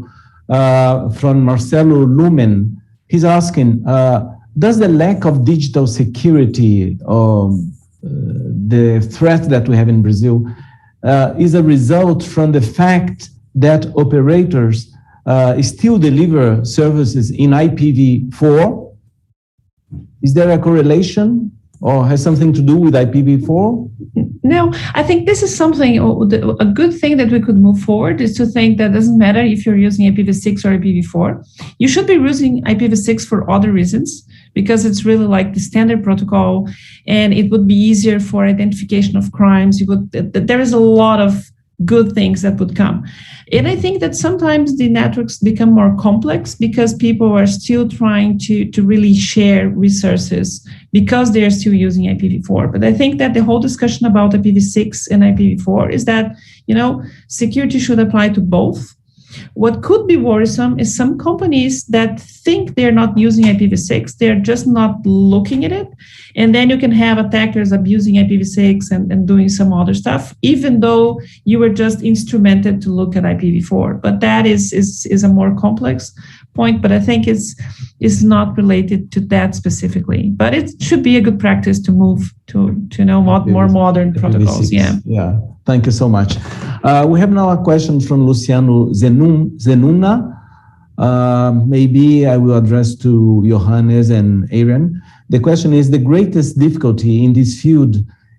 From Marcelo Lumen, he's asking, does the lack of digital security, the threat that we have in Brazil, is a result from the fact that operators still deliver services in IPv4? Is there a correlation or has something to do with IPv4? No, I think this is something, a good thing that we could move forward is to think that it doesn't matter if you're using IPv6 or IPv4. You should be using IPv6 for other reasons because it's really like the standard protocol and it would be easier for identification of crimes. There is a lot of good things that would come. And I think that sometimes the networks become more complex because people are still trying to really share resources because they're still using IPv4. But I think that the whole discussion about IPv6 and IPv4 is that, security should apply to both. What could be worrisome is some companies that think they're not using IPv6, they're just not looking at it. And then you can have attackers abusing IPv6 and doing some other stuff, even though you were just instrumented to look at IPv4. But that is a more complex point, but I think it's not related to that specifically. But it should be a good practice to move to more modern protocols. Yeah. Thank you so much. We have now a question from Luciano Zenuna. Maybe I will address to Johannes and Éireann. The question is, the greatest difficulty in this field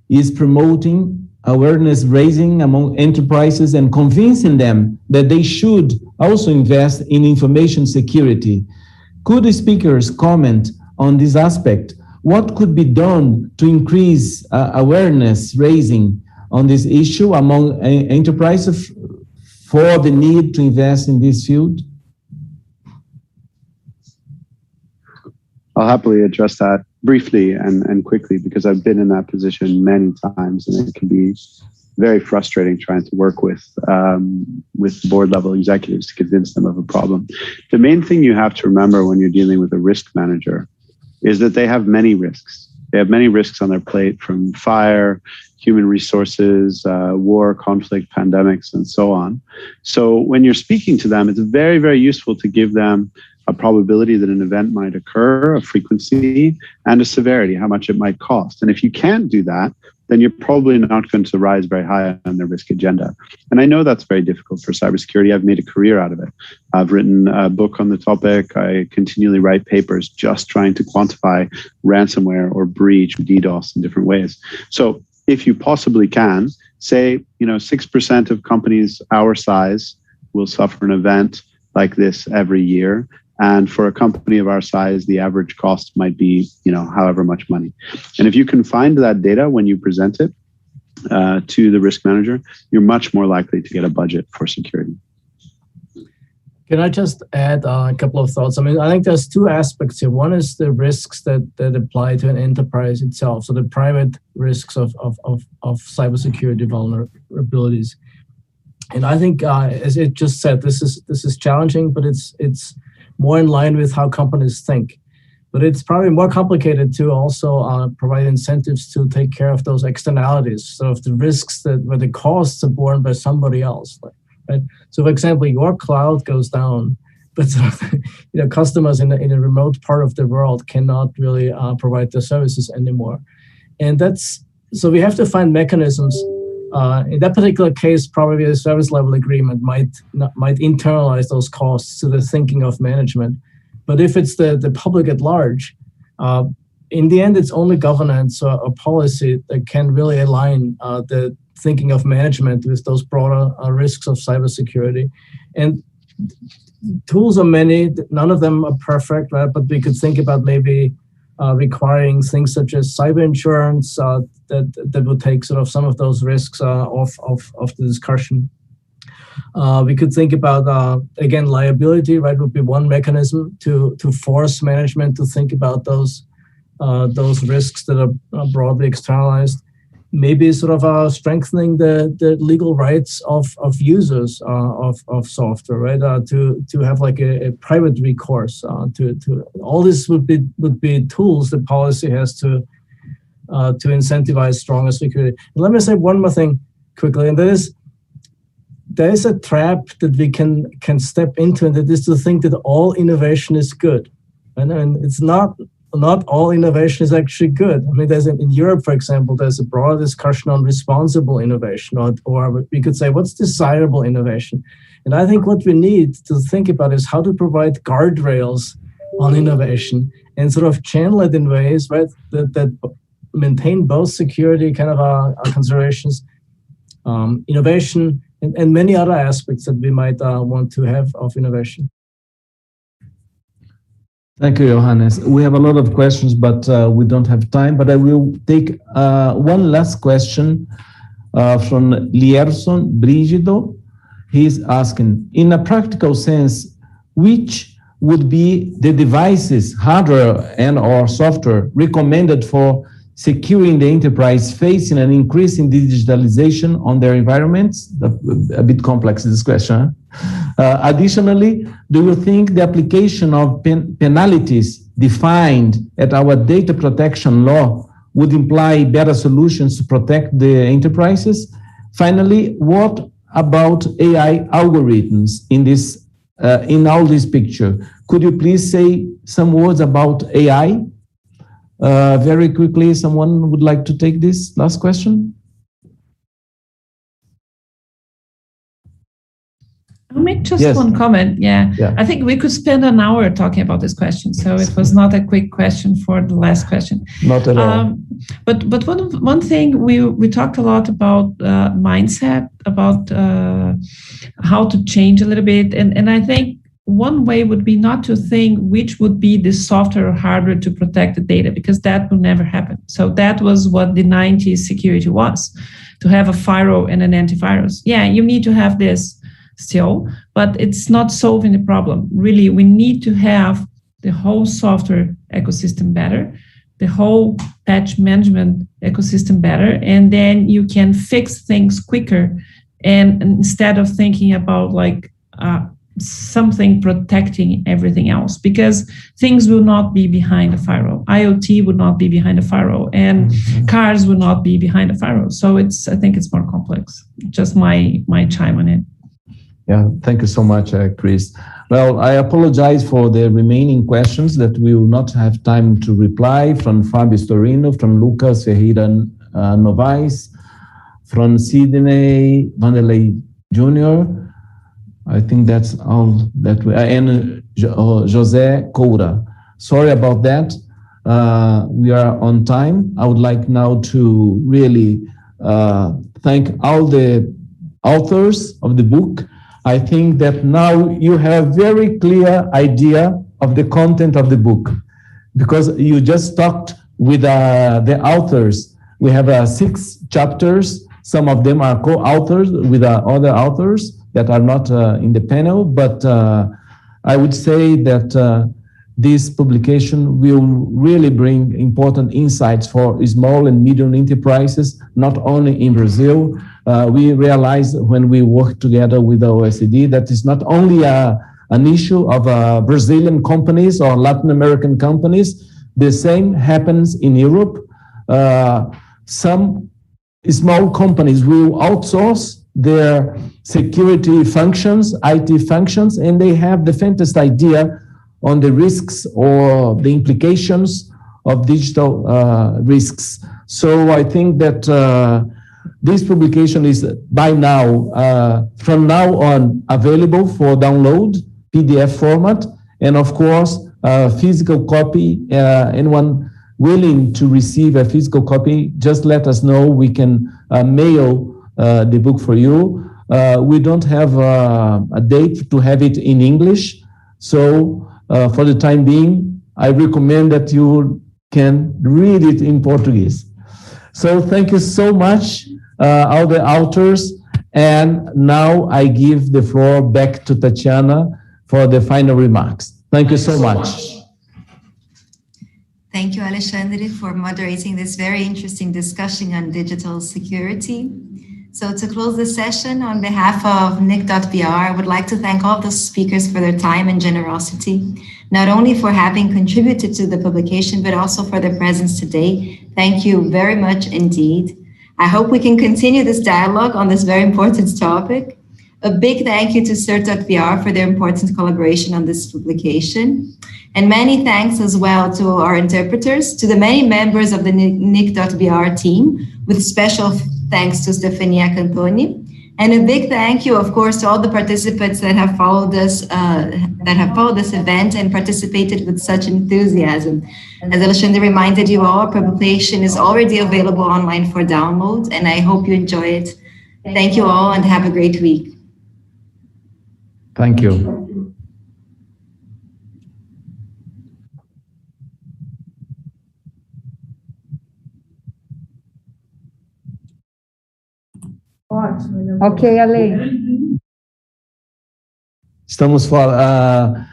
is promoting awareness raising among enterprises and convincing them that they should also invest in information security. Could the speakers comment on this aspect? What could be done to increase awareness raising on this issue among enterprises for the need to invest in this field? I'll happily address that briefly and quickly, because I've been in that position many times, and it can be very frustrating trying to work with board level executives to convince them of a problem. The main thing you have to remember when you're dealing with a risk manager is that they have many risks. They have many risks on their plate, from fire, human resources, war, conflict, pandemics, and so on. So when you're speaking to them, it's very, very useful to give them a probability that an event might occur, a frequency, and a severity, how much it might cost. And if you can't do that, then you're probably not going to rise very high on their risk agenda. And I know that's very difficult for cybersecurity. I've made a career out of it. I've written a book on the topic. I continually write papers just trying to quantify ransomware or breach, DDoS in different ways. So if you possibly can, say, 6% of companies our size will suffer an event like this every year. And for a company of our size, the average cost might be, however much money. And if you can find that data when you present it to the risk manager, you're much more likely to get a budget for security. Can I just add a couple of thoughts? I think there's two aspects here. One is the risks that apply to an enterprise itself. So the private risks of cybersecurity vulnerabilities. And I think, as it just said, this is challenging, but it's more in line with how companies think. But it's probably more complicated to also provide incentives to take care of those externalities, so of the risks where the costs are borne by somebody else. Right? So, for example, your cloud goes down, but customers in a remote part of the world cannot really provide their services anymore. And so we have to find mechanisms. In that particular case, probably a service level agreement might internalize those costs to the thinking of management. But if it's the public at large, in the end, it's only governance or policy that can really align the thinking of management with those broader risks of cybersecurity. And tools are many, none of them are perfect, right? But we could think about maybe requiring things such as cyber insurance that would take sort of some of those risks off the discussion. We could think about, again, liability, right, would be one mechanism to force management to think about those risks that are broadly externalized. Maybe sort of strengthening the legal rights of users of software, right? To have like a private recourse to all this would be tools that policy has to incentivize stronger security. And let me say one more thing quickly, and that is there is a trap that we can step into, and that is to think that all innovation is good, and it's not all innovation is actually good. I mean, in Europe, for example, there's a broad discussion on responsible innovation, or we could say, what's desirable innovation? And I think what we need to think about is how to provide guardrails on innovation and sort of channel it in ways, right, that maintain both security kind of considerations, innovation, and many other aspects that we might want to have of innovation. Thank you, Johannes. We have a lot of questions, but we don't have time. But I will take one last question from Lierson Brígido. He's asking, in a practical sense, which would be the devices, hardware and or software recommended for securing the enterprise facing an increase in digitalization on their environments? A bit complex, this question. Additionally, do you think the application of penalties defined at our data protection law would imply better solutions to protect the enterprises? Finally, what about AI algorithms in this, in all this picture? Could you please say some words about AI? Very quickly, someone would like to take this last question? I'll make just one comment. Yeah, I think we could spend an hour talking about this question. So it was not a quick question for the last question. Not at all. But one thing we talked a lot about mindset, about how to change a little bit, and I think one way would be not to think which would be the software or hardware to protect the data, because that will never happen. So that was what the 90s security was, to have a firewall and an antivirus. Yeah, you need to have this still, but it's not solving the problem. Really, we need to have the whole software ecosystem better, the whole patch management ecosystem better, and then you can fix things quicker. And instead of thinking about like something protecting everything else, because things will not be behind a firewall. IoT would not be behind a firewall, and cars will not be behind a firewall. So I think it's more complex. Just my chime on it. Yeah, thank you so much, Chris. Well, I apologize for the remaining questions that we will not have time to reply, from Fabio Storino, from Lucas Ferreira Novaes, from Sidney Vanderlei Jr. I think that's all that we, and Jose Coura. Sorry about that. We are on time. I would like now to really thank all the authors of the book. I think that now you have a very clear idea of the content of the book, because you just talked with the authors. We have 6 chapters. Some of them are co-authors with other authors that are not in the panel, but I would say that this publication will really bring important insights for small and medium enterprises, not only in Brazil. We realized when we worked together with the OECD that it's not only an issue of Brazilian companies or Latin American companies. The same happens in Europe. Some small companies will outsource their security functions, IT functions, and they have the fantastic idea on the risks or the implications of digital risks. So I think that this publication is by now, from now on, available for download, PDF format, and of course, physical copy. Anyone willing to receive a physical copy, just let us know. We can mail the book for you. We don't have a date to have it in English. So for the time being, I recommend that you can read it in Portuguese. So thank you so much, all the authors. And now I give the floor back to Tatiana for the final remarks. Thank you so much. Thank you, Alexandre, for moderating this very interesting discussion on digital security. So to close the session, on behalf of NIC.br, I would like to thank all the speakers for their time and generosity, not only for having contributed to the publication, but also for their presence today. Thank you very much indeed. I hope we can continue this dialogue on this very important topic. A big thank you to CERT.br for their important collaboration on this publication. And many thanks as well to our interpreters, to the many members of the NIC.br team, with special thanks to Stefania Cantoni. And a big thank you, of course, to all the participants that have followed this event and participated with such enthusiasm. As Alexandre reminded you all, our publication is already available online for download, and I hope you enjoy it. Thank you all and have a great week. Thank you. Ok, Ale. Estamos fora.